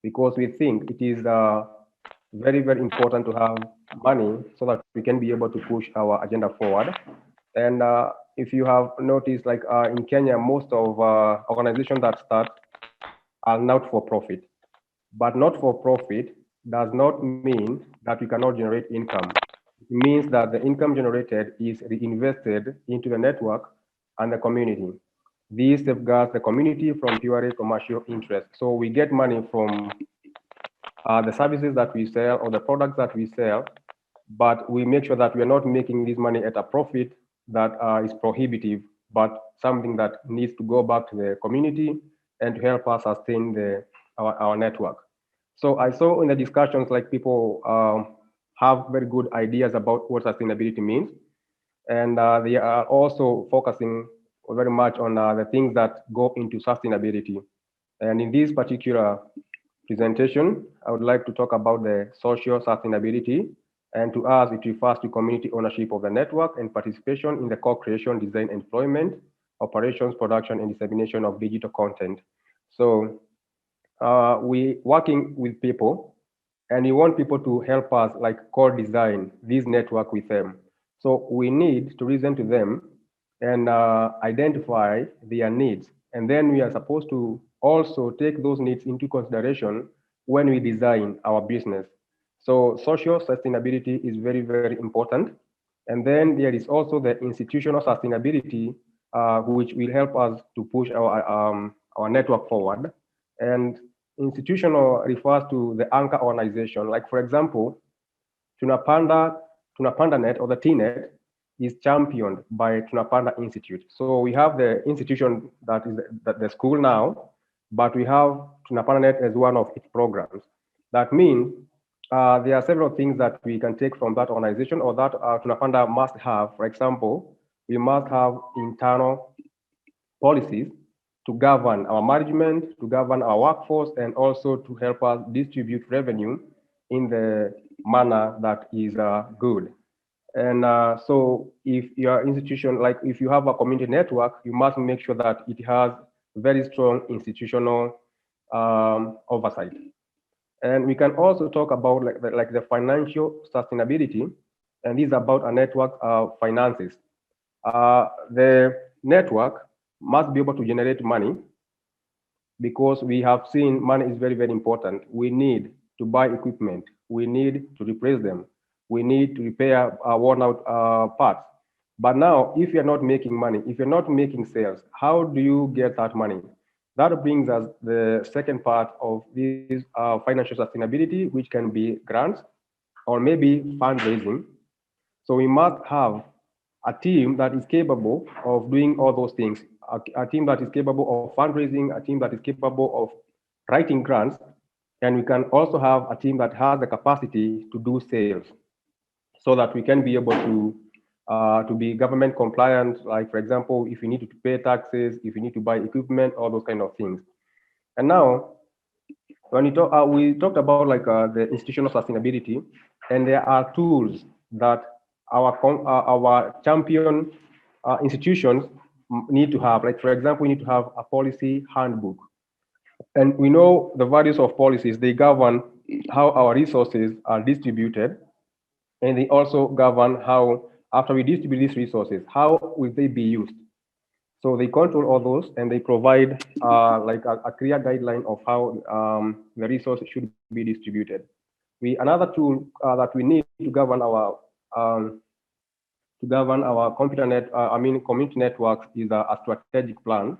because we think it is very, very important to have money so that we can be able to push our agenda forward. And if you have noticed, like, in Kenya, most of organizations that start are not for profit. But not for profit does not mean that we cannot generate income. It means that the income generated is reinvested into the network and the community. This safeguards the community from purely commercial interest. So we get money from the services that we sell or the products that we sell, but we make sure that we are not making this money at a profit that is prohibitive, but something that needs to go back to the community and to help us sustain our network. So I saw in the discussions, like, people have very good ideas about what sustainability means, and they are also focusing very much on the things that go into sustainability. And in this particular presentation, I would like to talk about the social sustainability. And to us, it refers to community ownership of the network and participation in the co-creation, design, employment, operations, production, and dissemination of digital content. So we working with people, and we want people to help us, like, co-design this network with them. So we need to listen to them and identify their needs. And then we are supposed to also take those needs into consideration when we design our business. So social sustainability is very, very important. And then there is also the institutional sustainability, which will help us to push our network forward. And institutional refers to the anchor organization. Like, for example, TunaPandaNet, or the TNet, is championed by TunaPanda Institute. So we have the institution that is the school now, but we have TunaPandaNet as one of its programs. That means there are several things that we can take from that organization, or that TunaPanda must have. For example, we must have internal policies to govern our management, to govern our workforce, and also to help us distribute revenue in the manner that is good. And so if your institution, like if you have a community network, you must make sure that it has very strong institutional oversight. And we can also talk about like the financial sustainability, and this is about a network finances. The network must be able to generate money, because we have seen money is very, very important. We need to buy equipment. We need to replace them. We need to repair worn out parts. But now, if you're not making money, if you're not making sales, how do you get that money? That brings us the second part of this financial sustainability, which can be grants or maybe fundraising. So we must have a team that is capable of doing all those things, a team that is capable of fundraising, a team that is capable of writing grants, and we can also have a team that has the capacity to do sales, so that we can be able to be government compliant. Like, for example, if you need to pay taxes, if you need to buy equipment, all those kind of things. And now, when we talked about like the institutional sustainability, and there are tools that our champion institutions need to have. Like, for example, we need to have a policy handbook. And we know the values of policies, they govern how our resources are distributed. And they also govern how, after we distribute these resources, how will they be used? So they control all those, and they provide like a clear guideline of how the resources should be distributed. Another tool that we need to govern our community networks is a strategic plan.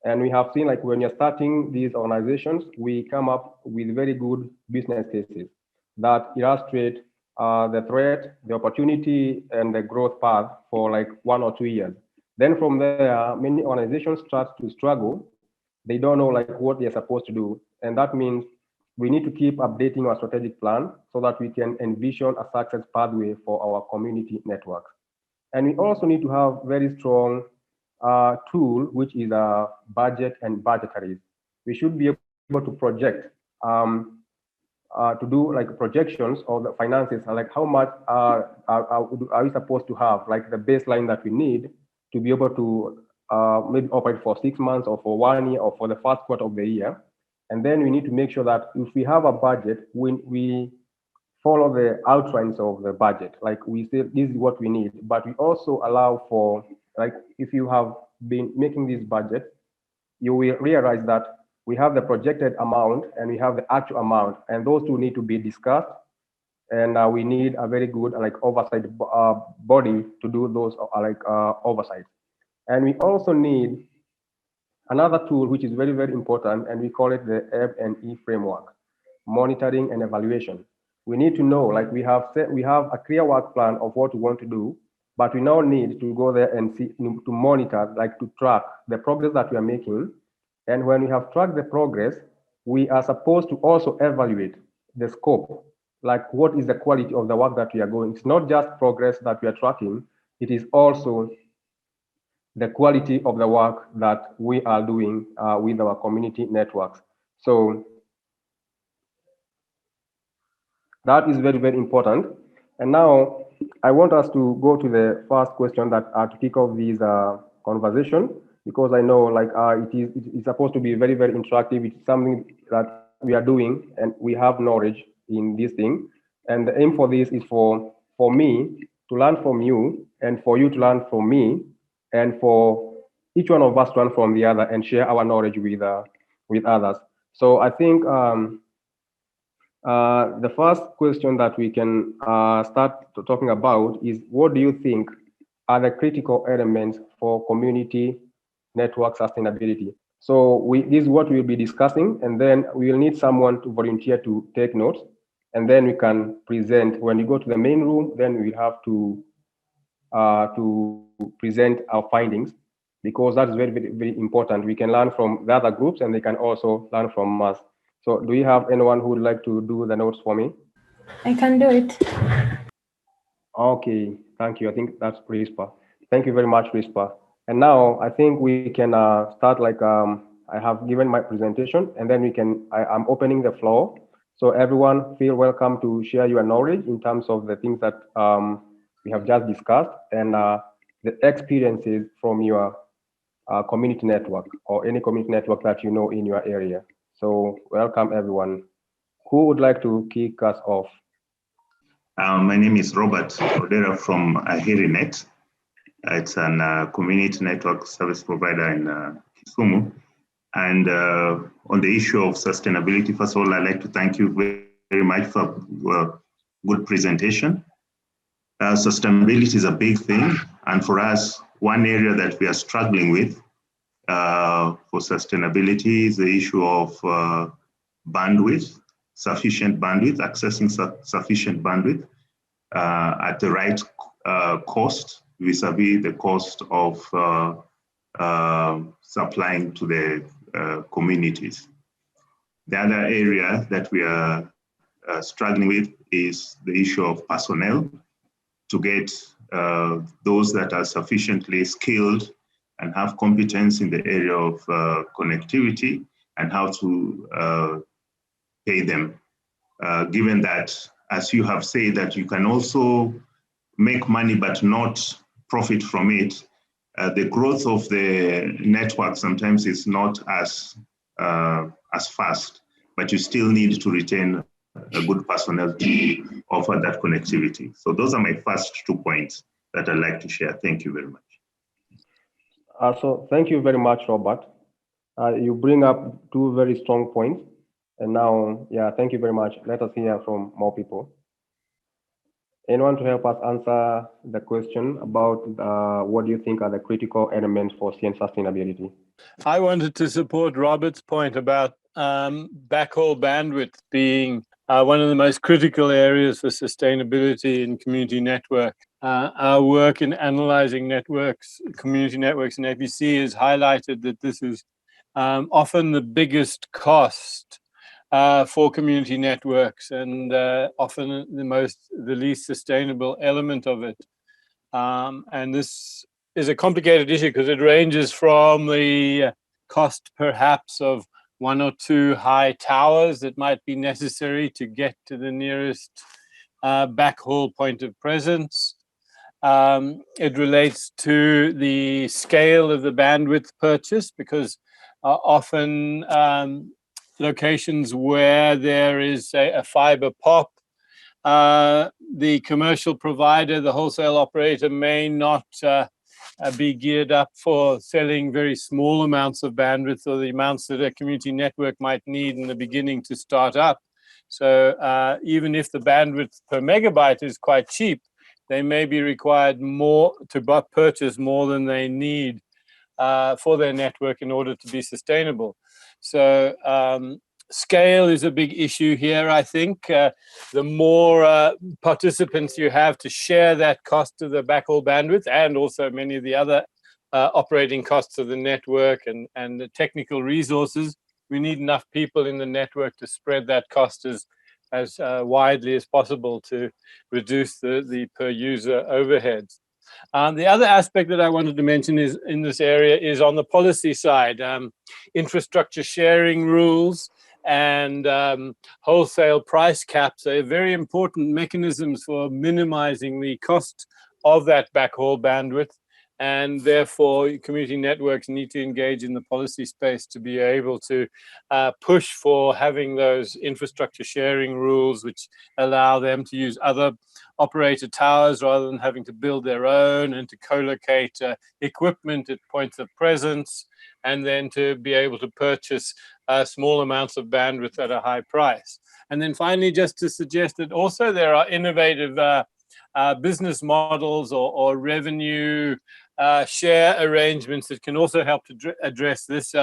And we have seen, like, when you're starting these organizations, we come up with very good business cases that illustrate the threat, the opportunity, and the growth path for like 1 or 2 years. Then from there, many organizations start to struggle. They don't know like what they're supposed to do. And that means we need to keep updating our strategic plan so that we can envision a success pathway for our community networks. And we also need to have very strong tool, which is a budget and budgetaries. We should be able to project, to do like projections of the finances, like how much are we supposed to have, like the baseline that we need to be able to maybe operate for 6 months or for 1 year or for the first quarter of the year. And then we need to make sure that if we have a budget, we follow the outlines of the budget. Like, we say this is what we need, but we also allow for, like, if you have been making this budget, you will realize that we have the projected amount and we have the actual amount, and those two need to be discussed. And we need a very good like oversight body to do those oversight. And we also need another tool which is very, very important, and we call it the M&E framework, monitoring and evaluation. We need to know, like, we have a clear work plan of what we want to do, but we now need to go there and see, to monitor, like to track the progress that we are making. And when we have tracked the progress, we are supposed to also evaluate the scope, like what is the quality of the work that we are going. It's not just progress that we are tracking, it is also the quality of the work that we are doing with our community networks. So that is very, very important. And now I want us to go to the first question that to kick off this conversation, because I know like it's supposed to be very, very interactive. It's something that we are doing and we have knowledge in this thing. And the aim for this is for me to learn from you, and for you to learn from me, and for each one of us to learn from the other and share our knowledge with others. So I think the first question that we can start talking about is, what do you think are the critical elements for community network sustainability? So this is what we'll be discussing, and then we'll need someone to volunteer to take notes, and then we can present. When you go to the main room, then we have to present our findings, because that is very, very, very important. We can learn from the other groups, and they can also learn from us. So do you have anyone who would like to do the notes for me? I can do it. Okay, thank you. I think that's Rispa. Thank you very much, Rispa. And now I think we can start like I have given my presentation, and then I'm opening the floor. So everyone feel welcome to share your knowledge in terms of the things that we have just discussed and the experiences from your community network or any community network that you know in your area. So welcome everyone. Who would like to kick us off? My name is Robert Rodera from AhiriNet. It's a community network service provider in Kisumu. And on the issue of sustainability, first of all, I'd like to thank you very much for a good presentation. Sustainability is a big thing. And for us, one area that we are struggling with for sustainability is the issue of bandwidth, sufficient bandwidth, accessing sufficient bandwidth at the right cost vis-a-vis the cost of supplying to the communities. The other area that we are struggling with is the issue of personnel, to get those that are sufficiently skilled and have competence in the area of connectivity and how to pay them. Given that, as you have said, that you can also make money but not profit from it, the growth of the network sometimes is not as fast, but you still need to retain a good personnel to offer that connectivity. So those are my first 2 points that I'd like to share. Thank you very much. So thank you very much, Robert. You bring up 2 very strong points. And now, yeah, thank you very much. Let us hear from more people. Anyone to help us answer the question about what do you think are the critical elements for CN sustainability? I wanted to support Robert's point about backhaul bandwidth being one of the most critical areas for sustainability in community network. Our work in analyzing networks, community networks, and APC has highlighted that this is often the biggest cost for community networks and often the least sustainable element of it. And this is a complicated issue because it ranges from the cost perhaps of 1 or 2 high towers that might be necessary to get to the nearest backhaul point of presence. It relates to the scale of the bandwidth purchase because often locations where there is a fiber pop, the commercial provider, the wholesale operator may not be geared up for selling very small amounts of bandwidth or the amounts that a community network might need in the beginning to start up. So even if the bandwidth per megabyte is quite cheap, they may be required more to purchase more than they need for their network in order to be sustainable. So scale is a big issue here, I think. The more participants you have to share that cost of the backhaul bandwidth and also many of the other operating costs of the network and the technical resources, we need enough people in the network to spread that cost as widely as possible to reduce the per user overheads. The other aspect that I wanted to mention is in this area is on the policy side, infrastructure sharing rules and wholesale price caps are very important mechanisms for minimizing the cost of that backhaul bandwidth. And therefore, community networks need to engage in the policy space to be able to push for having those infrastructure sharing rules, which allow them to use other operator towers rather than having to build their own, and to co-locate equipment at points of presence, and then to be able to purchase small amounts of bandwidth at a high price. And then finally, just to suggest that also there are innovative business models or revenue share arrangements that can also help to address this.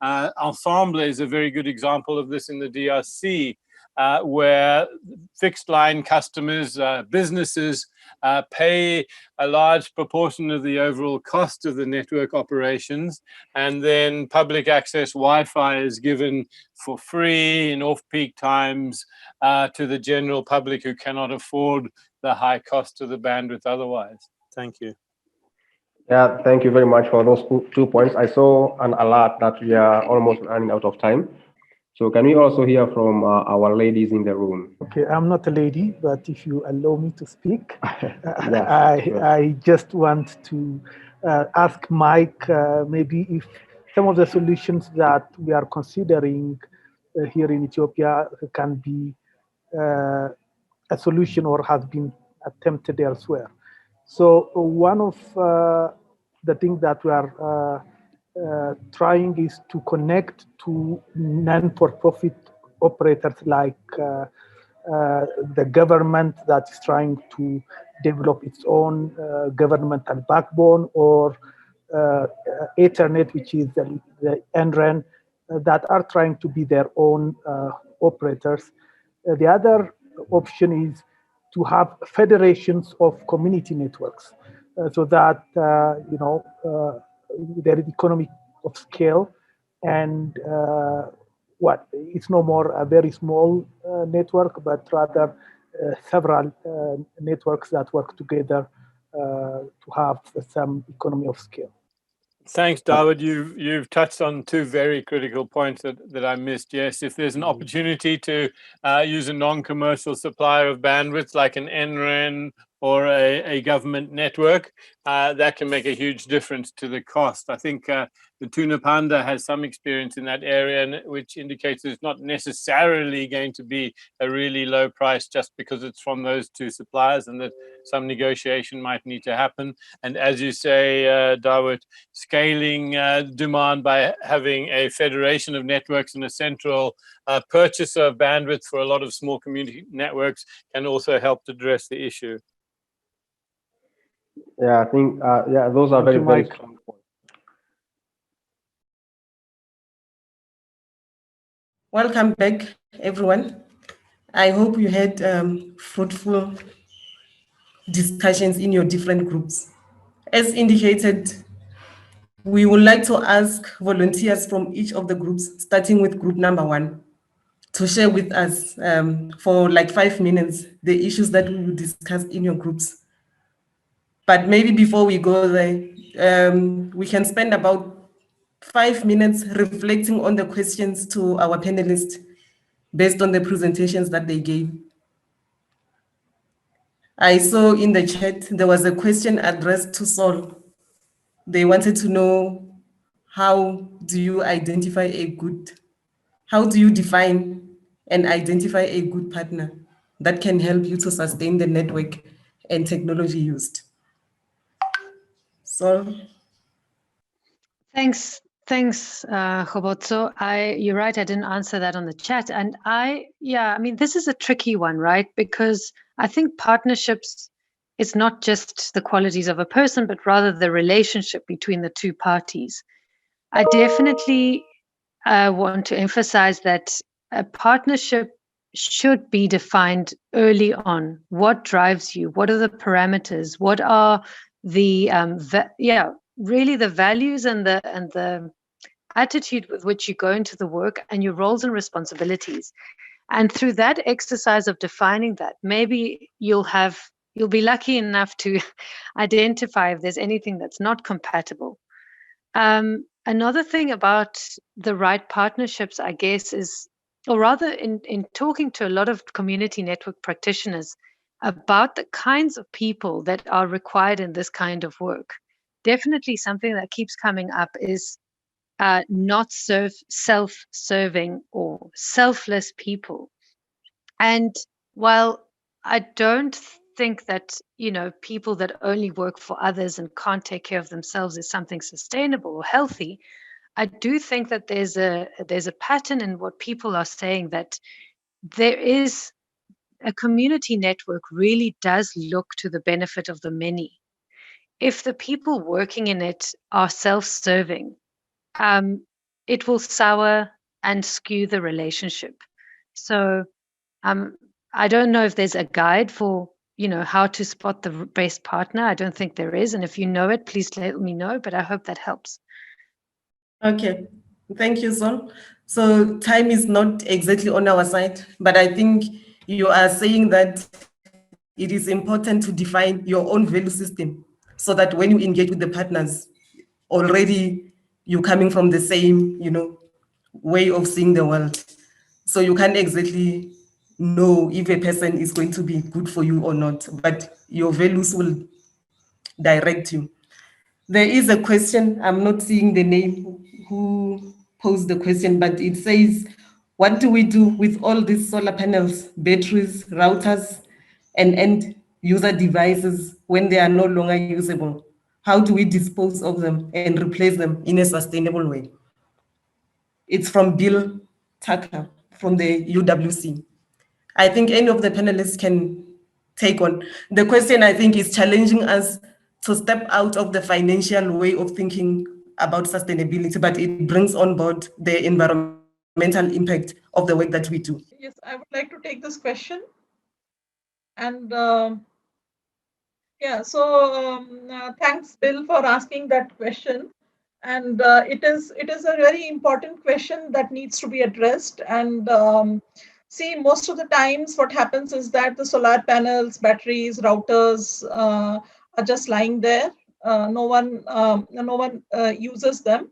Ensemble is a very good example of this in the DRC, where fixed line customers, businesses pay a large proportion of the overall cost of the network operations, and then public access Wi-Fi is given for free in off-peak times to the general public who cannot afford the high cost of the bandwidth otherwise. Thank you. Yeah, thank you very much for those 2 points. I saw an alert that we are almost running out of time. So can we also hear from our ladies in the room? Okay, I'm not a lady, but if you allow me to speak, Yeah, sure. I just want to ask Mike maybe if some of the solutions that we are considering here in Ethiopia can be a solution or has been attempted elsewhere. So one of the things that we are trying is to connect to non-for-profit operators like the government that is trying to develop its own governmental backbone, or Ethernet, which is the NREN, that are trying to be their own operators. The other option is to have federations of community networks, so that there is economy of scale, and it's no more a very small network, but rather several networks that work together to have some economy of scale. Thanks, David. You've touched on two very critical points that I missed. Yes, if there's an opportunity to use a non-commercial supplier of bandwidth like an NREN or a government network, that can make a huge difference to the cost. I think the Tuna Panda has some experience in that area, and which indicates it's not necessarily going to be a really low price just because it's from those two suppliers, and that some negotiation might need to happen. And as you say, Dawood, scaling demand by having a federation of networks and a central purchaser of bandwidth for a lot of small community networks can also help to address the issue. Yeah, I think, yeah, those are very strong points. Welcome back, everyone. I hope you had fruitful discussions in your different groups. As indicated, we would like to ask volunteers from each of the groups, starting with group number 1, to share with us for like 5 minutes the issues that we will discuss in your groups. But maybe before we go there, we can spend about 5 minutes reflecting on the questions to our panelists based on the presentations that they gave. I saw in the chat, there was a question addressed to Sol. They wanted to know, how do you define and identify a good partner that can help you to sustain the network and technology used? Sol? Thanks, Khobotso. You're right, I didn't answer that on the chat. And I mean, this is a tricky one, right? Because I think partnerships, it's not just the qualities of a person, but rather the relationship between the two parties. I definitely want to emphasize that a partnership should be defined early on. What drives you? What are the parameters? What are the really the values and the attitude with which you go into the work, and your roles and responsibilities? And through that exercise of defining that, maybe you'll be lucky enough to identify if there's anything that's not compatible. Another thing about the right partnerships, I guess, is, or rather in talking to a lot of community network practitioners about the kinds of people that are required in this kind of work, definitely something that keeps coming up is not self-serving or selfless people. And while I don't think that, people that only work for others and can't take care of themselves is something sustainable or healthy, I do think that there's a pattern in what people are saying, that there is a community network really does look to the benefit of the many. If the people working in it are self-serving, it will sour and skew the relationship. So I don't know if there's a guide for, how to spot the best partner. I don't think there is. And if you know it, please let me know, but I hope that helps. Okay, thank you, Sol. So time is not exactly on our side, but I think you are saying that it is important to define your own value system so that when you engage with the partners, already you're coming from the same, way of seeing the world. So you can't exactly know if a person is going to be good for you or not, but your values will direct you. There is a question, I'm not seeing the name who posed the question, but it says, what do we do with all these solar panels, batteries, routers, and end user devices when they are no longer usable? How do we dispose of them and replace them in a sustainable way? It's from Bill Tucker from the UWC. I think any of the panelists can take on. The question, I think, is challenging us to step out of the financial way of thinking about sustainability, but it brings on board the environmental impact of the work that we do. Yes, I would like to take this question. And yeah, so thanks, Bill, for asking that question. And it is a very important question that needs to be addressed. And see, most of the times, what happens is that the solar panels, batteries, routers are just lying there. No one uses them.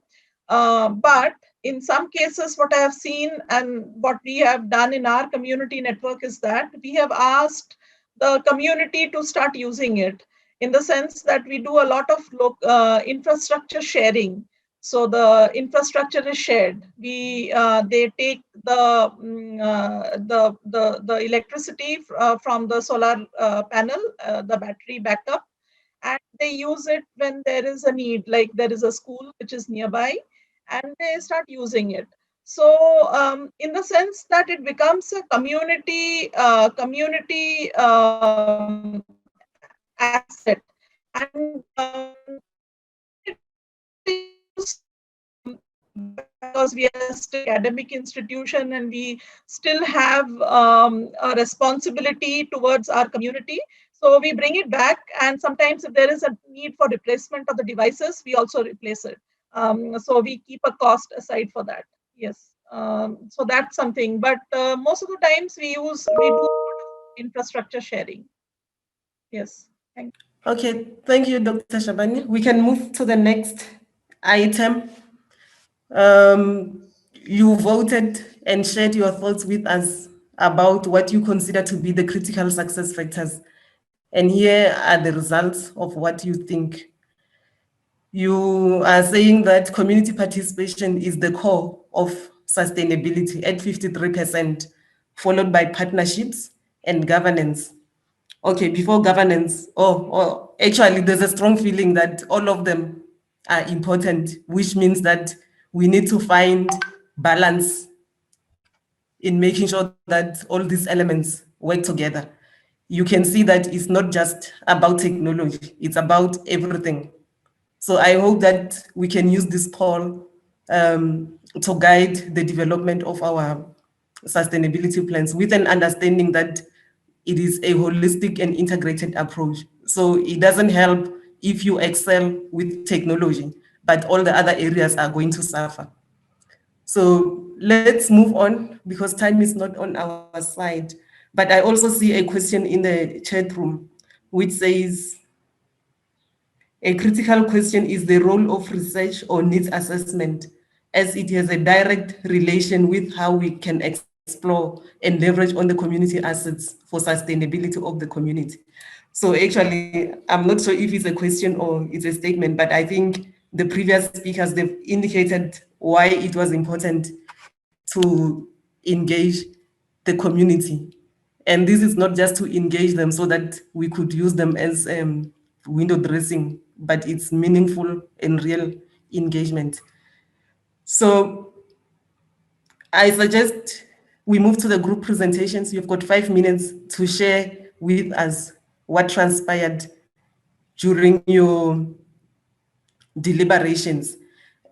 But in some cases, what I have seen and what we have done in our community network is that we have asked the community to start using it, in the sense that we do a lot of infrastructure sharing. So the infrastructure is shared. They take the electricity from the solar panel, the battery backup, and they use it when there is a need, like there is a school which is nearby, and they start using it. So in the sense that it becomes a community asset, and because we are still academic institution and we still have a responsibility towards our community. So we bring it back, and sometimes if there is a need for replacement of the devices, we also replace it. So we keep a cost aside for that. Yes. So that's something. But most of the times we do a lot of infrastructure sharing. Yes. Thank you. Okay, thank you, Dr. Shabani. We can move to the next item. You voted and shared your thoughts with us about what you consider to be the critical success factors. And here are the results of what you think. You are saying that community participation is the core of sustainability at 53%, followed by partnerships and governance. Okay, before governance, actually, there's a strong feeling that all of them are important, which means that we need to find balance in making sure that all these elements work together. You can see that it's not just about technology, it's about everything. So I hope that we can use this poll to guide the development of our sustainability plans with an understanding that it is a holistic and integrated approach. So it doesn't help if you excel with technology, but all the other areas are going to suffer. So let's move on because time is not on our side. But I also see a question in the chat room which says, a critical question is the role of research or needs assessment, as it has a direct relation with how we can explore and leverage on the community assets for sustainability of the community. So actually, I'm not sure if it's a question or it's a statement, but I think the previous speakers, they've indicated why it was important to engage the community. And this is not just to engage them so that we could use them as window dressing, but it's meaningful and real engagement. So I suggest we move to the group presentations. You've got 5 minutes to share with us what transpired during your deliberations.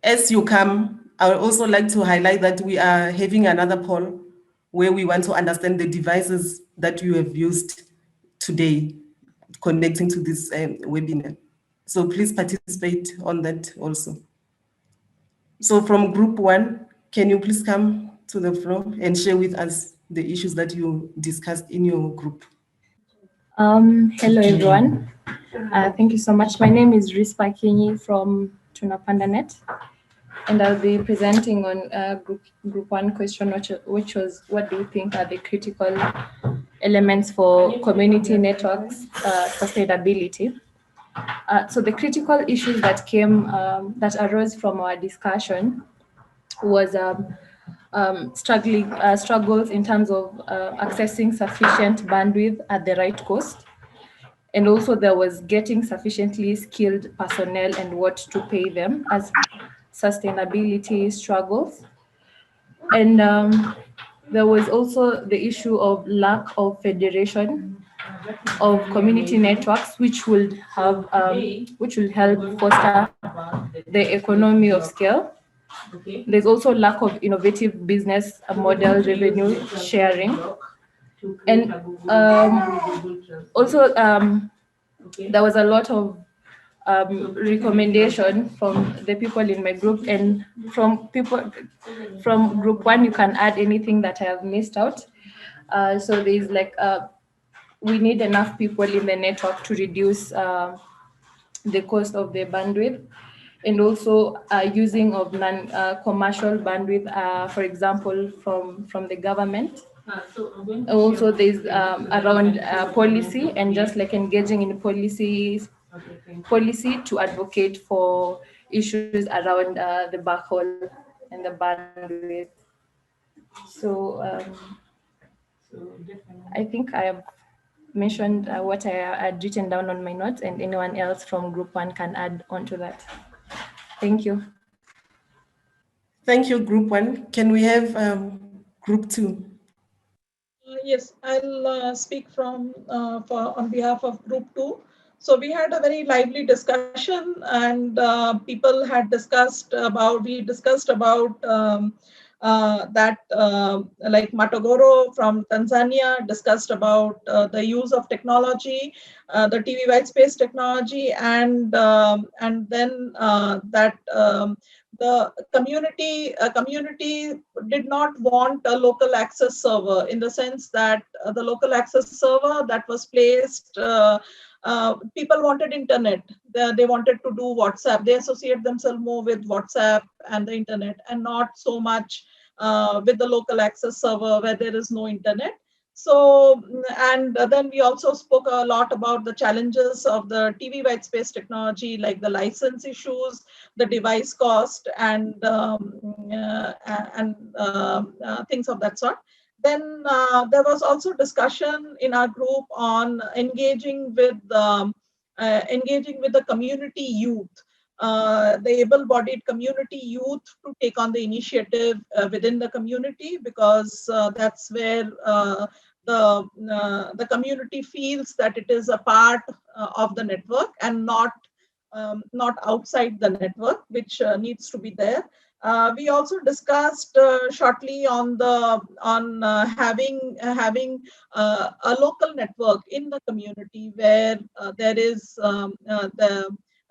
As you come, I would also like to highlight that we are having another poll where we want to understand the devices that you have used today connecting to this webinar. So please participate on that also. So from group 1, can you please come to the floor and share with us the issues that you discussed in your group? Hello, everyone. Thank you so much. My name is Rispa Kinyi from Tunapandanet, and I'll be presenting on group 1 question, which was, what do you think are the critical elements for community networks sustainability? So the critical issues that that arose from our discussion was struggles in terms of accessing sufficient bandwidth at the right cost. And also there was getting sufficiently skilled personnel and what to pay them as sustainability struggles. And there was also the issue of lack of federation of community networks, which will help foster the economy of scale. There's also lack of innovative business model revenue sharing. And also there was a lot of recommendation from the people in my group, and from people from group 1, you can add anything that I have missed out. So there's like, we need enough people in the network to reduce the cost of the bandwidth, and also using of non-commercial bandwidth, for example, from the government. Also, there's around policy, and just like engaging in policy to advocate for issues around the backhaul and the bandwidth. So I think I have mentioned what I had written down on my notes, and anyone else from group 1 can add on to that. Thank you. Thank you, group 1. Can we have group 2? Yes, I'll speak on behalf of group 2. So we had a very lively discussion, and people had discussed about, that like Matogoro from Tanzania discussed about the use of technology, the TV white space technology, and then that the community did not want a local access server, in the sense that the local access server that was placed, people wanted internet. They wanted to do WhatsApp. They associate themselves more with WhatsApp and the internet, and not so much with the local access server where there is no internet. So, and then we also spoke a lot about the challenges of the TV white space technology, like the license issues, the device cost, and things of that sort. Then there was also discussion in our group on engaging with the community youth, the able-bodied community youth, to take on the initiative within the community, because that's where the community feels that it is a part of the network, and not outside the network, which needs to be there. We also discussed shortly on having a local network in the community, where there is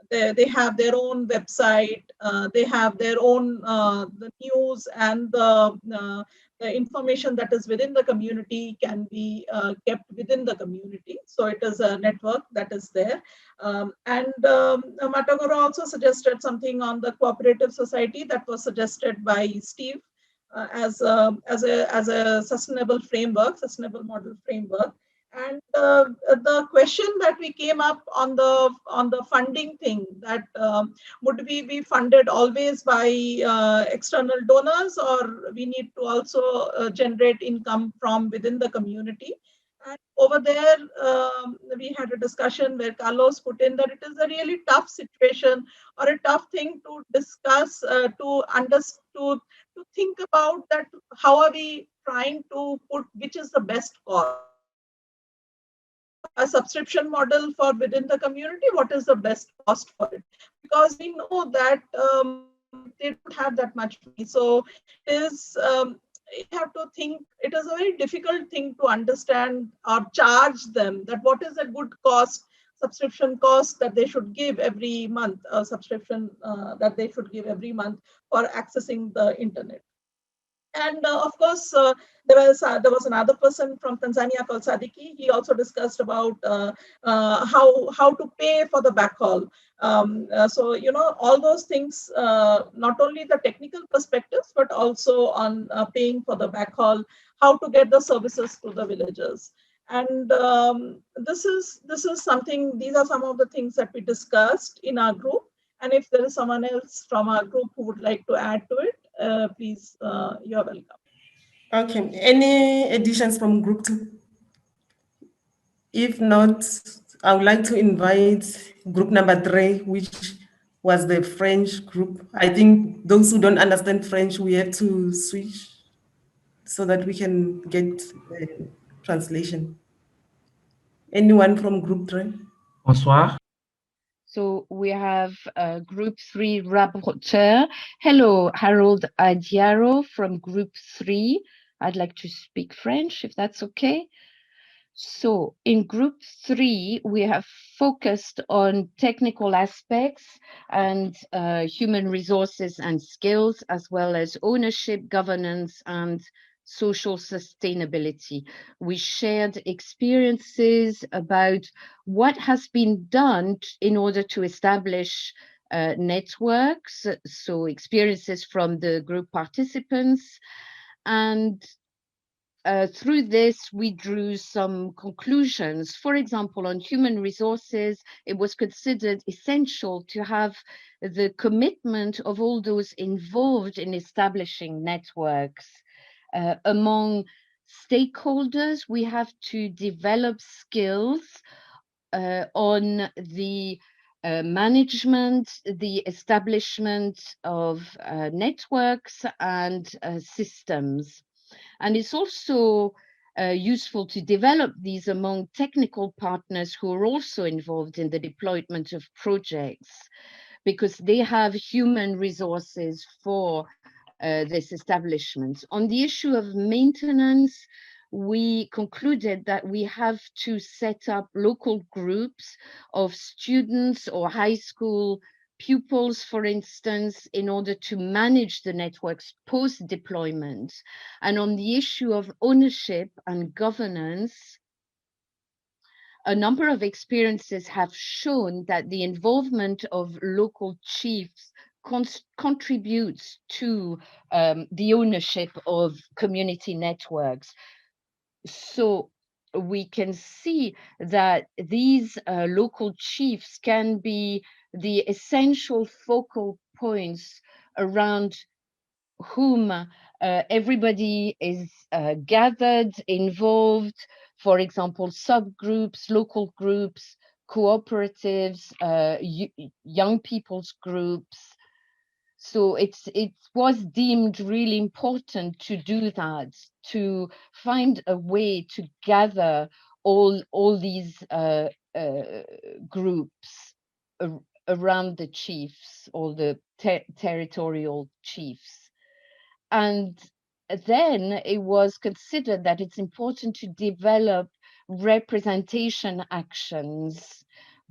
they have their own website, they have their own the news, and the information that is within the community can be kept within the community. So it is a network that is there. And Matagoro also suggested something on the cooperative society that was suggested by Steve as a sustainable model framework. And the question that we came up on the funding thing, that would we be funded always by external donors, or we need to also generate income from within the community? And over there, we had a discussion where Carlos put in that it is a really tough situation, or a tough thing to discuss, to think about, that how are we trying to put which is the best cost. A subscription model for within the community, what is the best cost for it? Because we know that they don't have that much money. So it is, you have to think, it is a very difficult thing to understand or charge them, that what is a good subscription cost that they should give every month, that they should give every month for accessing the internet. And of course, there was another person from Tanzania called Sadiki. He also discussed about how to pay for the backhaul. So all those things, not only the technical perspectives, but also on paying for the backhaul, how to get the services to the villagers. And this is something. These are some of the things that we discussed in our group. And if there is someone else from our group who would like to add to it, please, you're welcome. Okay, any additions from group 2? If not, I would like to invite group number 3, which was the French group. I think those who don't understand French, we have to switch so that we can get the translation. Anyone from group 3? Bonsoir. So we have Group 3 rapporteur. Hello, Harold Adiaro from Group 3. I'd like to speak French, if that's okay. So in Group 3, we have focused on technical aspects and human resources and skills, as well as ownership, governance, and social sustainability. We shared experiences about what has been done in order to establish networks, so experiences from the group participants, and through this, we drew some conclusions. For example, on human resources, it was considered essential to have the commitment of all those involved in establishing networks. Among stakeholders, we have to develop skills on the management, the establishment of networks and systems. And it's also useful to develop these among technical partners who are also involved in the deployment of projects, because they have human resources for this establishment. On the issue of maintenance, we concluded that we have to set up local groups of students or high school pupils, for instance, in order to manage the networks post-deployment. And on the issue of ownership and governance, a number of experiences have shown that the involvement of local chiefs contributes to the ownership of community networks. So we can see that these local chiefs can be the essential focal points around whom everybody is gathered, involved, for example, subgroups, local groups, cooperatives, young people's groups. So it was deemed really important to do that, to find a way to gather all these groups around the chiefs, or the territorial chiefs. And then it was considered that it's important to develop representation actions.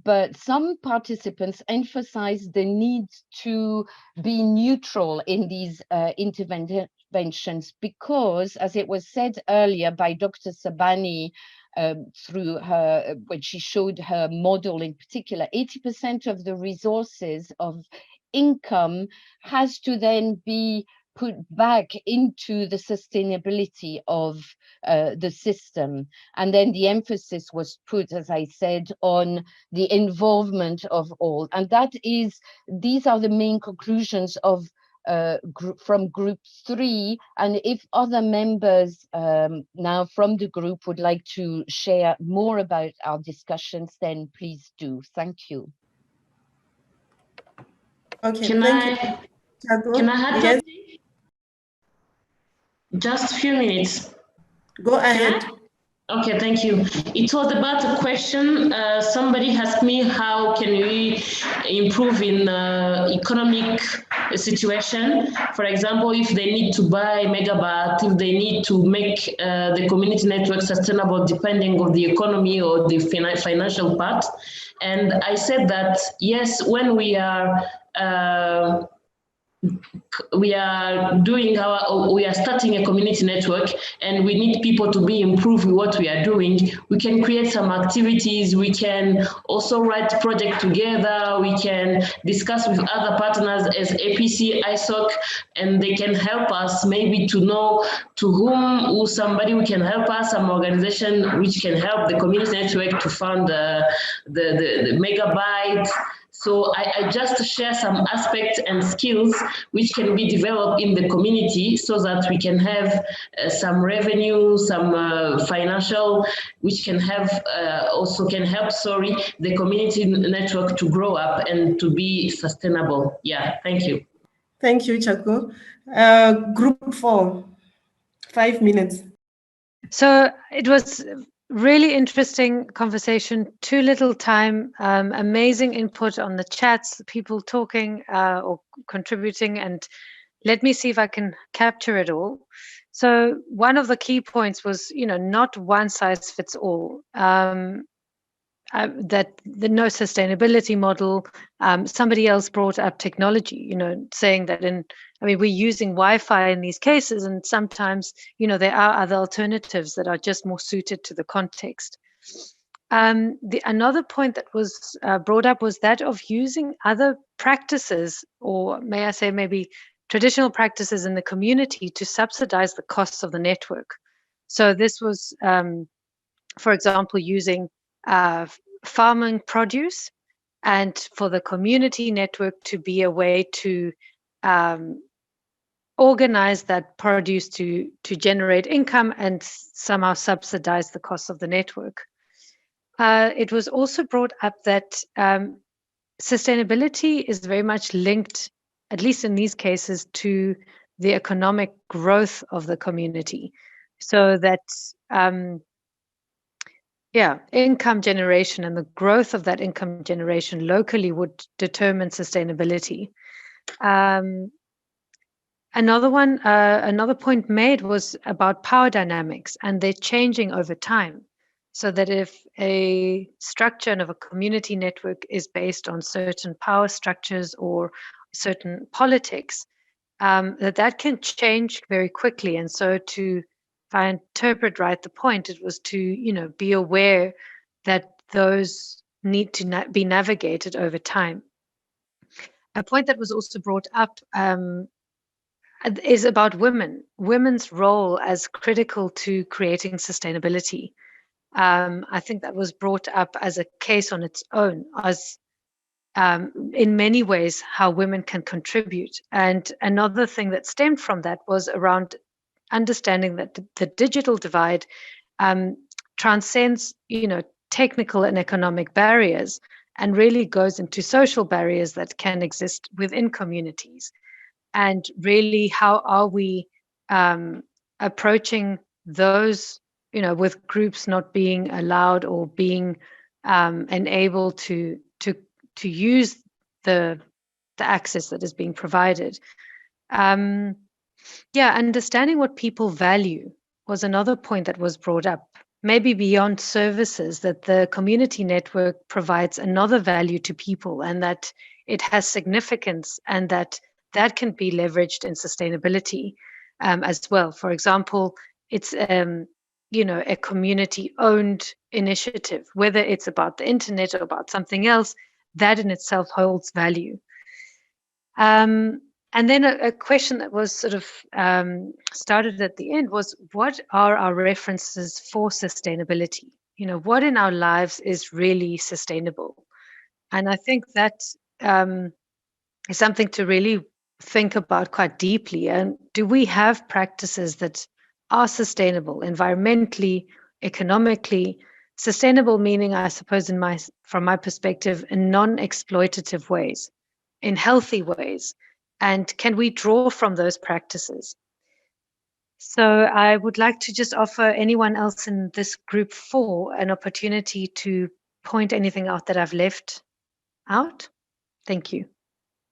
But some participants emphasized the need to be neutral in these interventions because, as it was said earlier by Dr. Sabani, through her, when she showed her model in particular, 80% of the resources of income has to then be put back into the sustainability of the system. And then the emphasis was put, as I said, on the involvement of all. And these are the main conclusions of from Group 3. And if other members now from the group would like to share more about our discussions, then please do. Thank you. Okay, Can thank you. Can I have yes. Just a few minutes? Go ahead. Okay, thank you. It was about a question. Somebody asked me how can we improve in economic situation. For example, if they need to buy megawatt, if they need to make the community network sustainable depending on the economy or the financial part. And I said that, yes, when we are we are starting a community network, and we need people to be improved with what we are doing. We can create some activities. We can also write project together. We can discuss with other partners as APC, ISOC, and they can help us maybe to know to whom somebody who can help us, some organization which can help the community network to fund the megabytes. So I just share some aspects and skills which can be developed in the community so that we can have some revenue, some financial, which can have also can help, the community network to grow up and to be sustainable. Yeah, thank you. Thank you, Chako. Group 4, 5 minutes. So it was really interesting conversation, too little time, amazing input on the chats, people talking or contributing, and let me see if I can capture it all. So one of the key points was, not one size fits all. That the no sustainability model. Somebody else brought up technology, saying that we're using Wi-Fi in these cases, and sometimes, there are other alternatives that are just more suited to the context. Another point that was brought up was that of using other practices, or may I say maybe traditional practices in the community to subsidize the costs of the network. So this was, for example, using farming produce, and for the community network to be a way to organize that produce to generate income and somehow subsidize the cost of the network. It was also brought up that sustainability is very much linked, at least in these cases, to the economic growth of the community. So that income generation and the growth of that income generation locally would determine sustainability. Another point made was about power dynamics, and they're changing over time. So that if a structure of a community network is based on certain power structures or certain politics, that can change very quickly. And so if I interpret right the point, it was to, be aware that those need to be navigated over time. A point that was also brought up is about women's role as critical to creating sustainability. I think that was brought up as a case on its own, as in many ways how women can contribute. And another thing that stemmed from that was around understanding that the digital divide transcends, technical and economic barriers, and really goes into social barriers that can exist within communities. And really, how are we approaching those, with groups not being allowed or being unable to use the access that is being provided. Understanding what people value was another point that was brought up. Maybe beyond services, that the community network provides another value to people, and that it has significance, and that can be leveraged in sustainability as well. For example, it's a community-owned initiative, whether it's about the internet or about something else, that in itself holds value. And then a question that was sort of started at the end was, what are our references for sustainability? What in our lives is really sustainable? And I think that is something to really think about quite deeply. And do we have practices that are sustainable, environmentally, economically? Sustainable meaning, I suppose, from my perspective, in non-exploitative ways, in healthy ways. And can we draw from those practices? So I would like to just offer anyone else in this group 4 an opportunity to point anything out that I've left out. Thank you.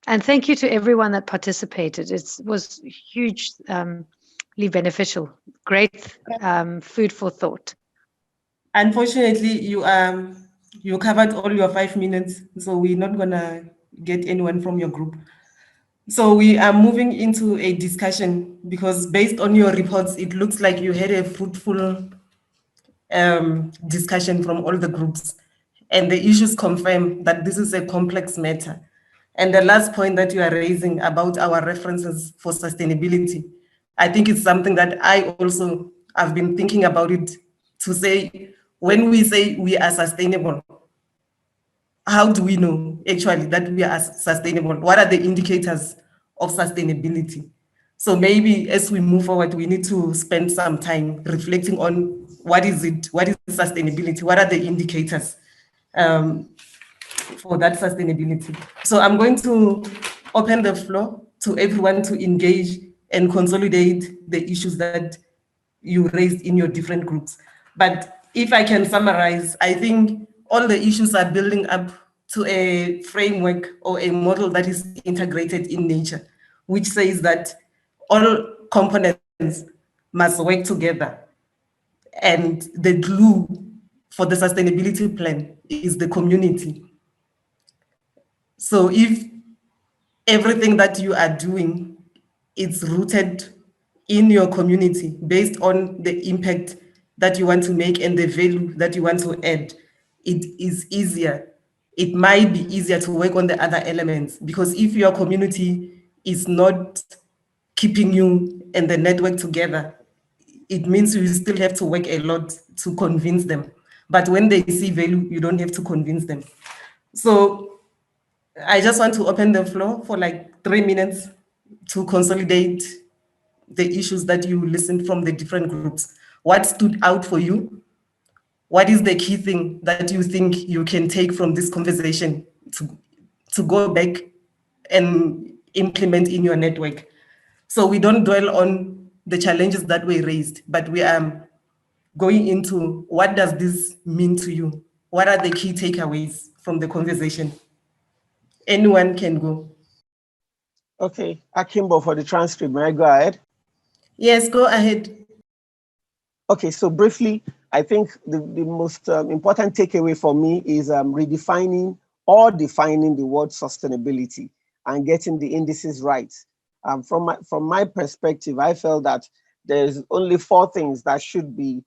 And thank you to everyone that participated. It was hugely beneficial. Great food for thought. Unfortunately, you covered all your 5 minutes, so we're not gonna get anyone from your group. So we are moving into a discussion because based on your reports, it looks like you had a fruitful discussion from all the groups, and the issues confirm that this is a complex matter. And the last point that you are raising about our references for sustainability, I think it's something that I also have been thinking about it, to say, when we say we are sustainable, how do we know actually that we are sustainable? What are the indicators of sustainability? So maybe as we move forward, we need to spend some time reflecting on what is it, what is sustainability, what are the indicators for that sustainability. So I'm going to open the floor to everyone to engage and consolidate the issues that you raised in your different groups. But if I can summarize, I think all the issues are building up to a framework or a model that is integrated in nature, which says that all components must work together. And the glue for the sustainability plan is the community. So if everything that you are doing is rooted in your community based on the impact that you want to make and the value that you want to add, it is easier. It might be easier to work on the other elements, because if your community is not keeping you and the network together, it means you still have to work a lot to convince them. But when they see value, you don't have to convince them. So I just want to open the floor for like 3 minutes to consolidate the issues that you listened from the different groups. What stood out for you? What is the key thing that you think you can take from this conversation to go back and implement in your network? So we don't dwell on the challenges that were raised, but we are going into what does this mean to you? What are the key takeaways from the conversation? Anyone can go. Okay, Akimbo for the transcript. May I go ahead? Yes, go ahead. Okay, so briefly, I think the most important takeaway for me is redefining or defining the word sustainability and getting the indices right. From my perspective, I felt that there's only 4 things that should be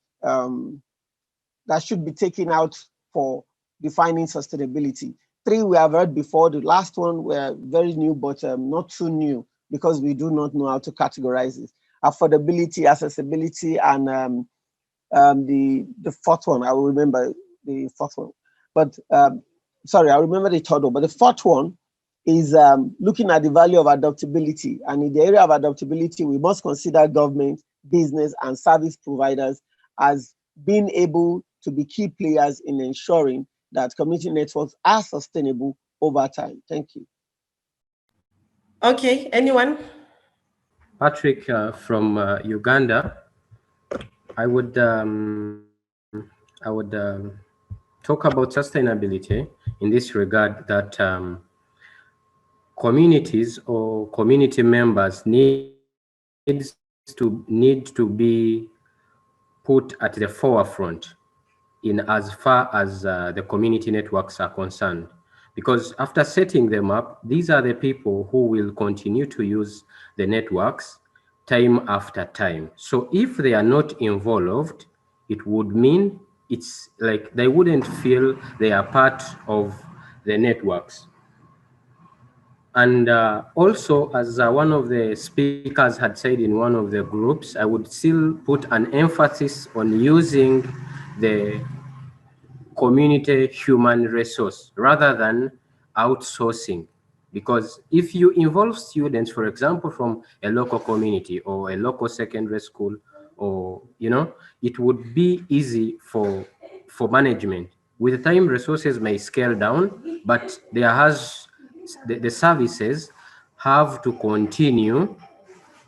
taken out for defining sustainability. 3 we have heard before. The last one were very new, but not too new, because we do not know how to categorize it. Affordability, accessibility, and the 4th one. I will remember the 4th one, but sorry, I remember the 3rd one. But the 4th one is looking at the value of adaptability. And in the area of adaptability, we must consider government, business, and service providers as being able to be key players in ensuring that community networks are sustainable over time. Thank you. Okay, anyone? Patrick from Uganda. I would talk about sustainability in this regard, that communities or community members need to be put at the forefront in as far as the community networks are concerned. Because after setting them up, these are the people who will continue to use the networks time after time. So if they are not involved, it would mean it's like they wouldn't feel they are part of the networks. And also, as one of the speakers had said in one of the groups, I would still put an emphasis on using the community human resource rather than outsourcing. Because if you involve students, for example, from a local community or a local secondary school, or, it would be easy for management. With time, resources may scale down, but the services have to continue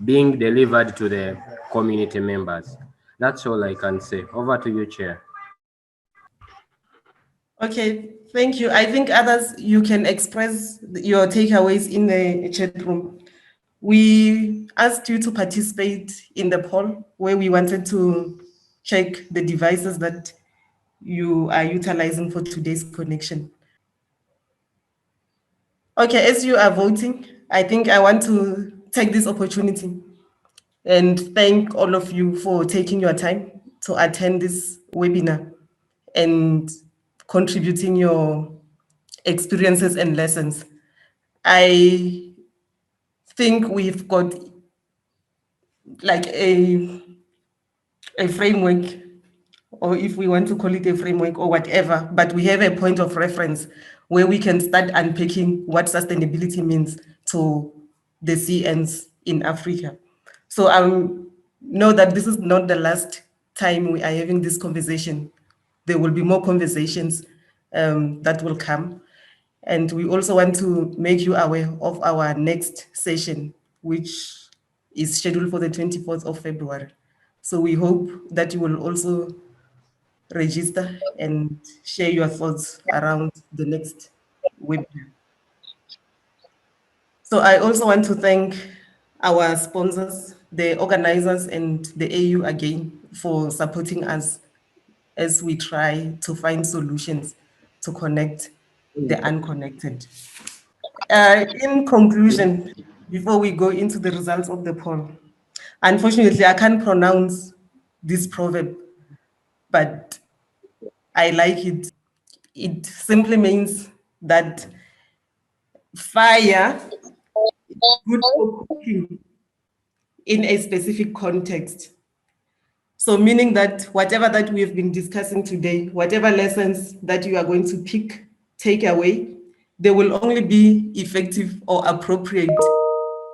being delivered to the community members. That's all I can say. Over to you, Chair. Okay, thank you. I think others, you can express your takeaways in the chat room. We asked you to participate in the poll where we wanted to check the devices that you are utilizing for today's connection. Okay, as you are voting, I think I want to take this opportunity and thank all of you for taking your time to attend this webinar and contributing your experiences and lessons. I think we've got like a framework, or if we want to call it a framework or whatever, but we have a point of reference where we can start unpacking what sustainability means to the CNs in Africa. So I know that this is not the last time we are having this conversation. There will be more conversations that will come. And we also want to make you aware of our next session, which is scheduled for the 24th of February. So we hope that you will also register and share your thoughts around the next webinar. So I also want to thank our sponsors, the organizers, and the AU again for supporting us as we try to find solutions to connect the unconnected. In conclusion, before we go into the results of the poll, unfortunately, I can't pronounce this proverb, but I like it. It simply means that fire is good for cooking in a specific context. So meaning that whatever that we have been discussing today, whatever lessons that you are going to take away, they will only be effective or appropriate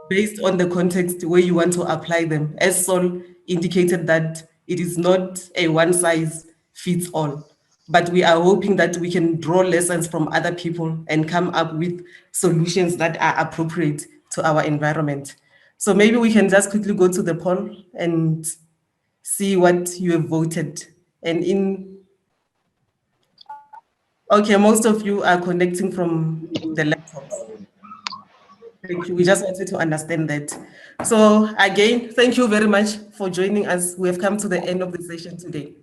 based on the context where you want to apply them. As Sol indicated, that it is not a one size fits all, but we are hoping that we can draw lessons from other people and come up with solutions that are appropriate to our environment. So maybe we can just quickly go to the poll and see what you have voted. And okay, most of you are connecting from the laptops. Thank you. We just wanted to understand that. So again, thank you very much for joining us. We have come to the end of the session today.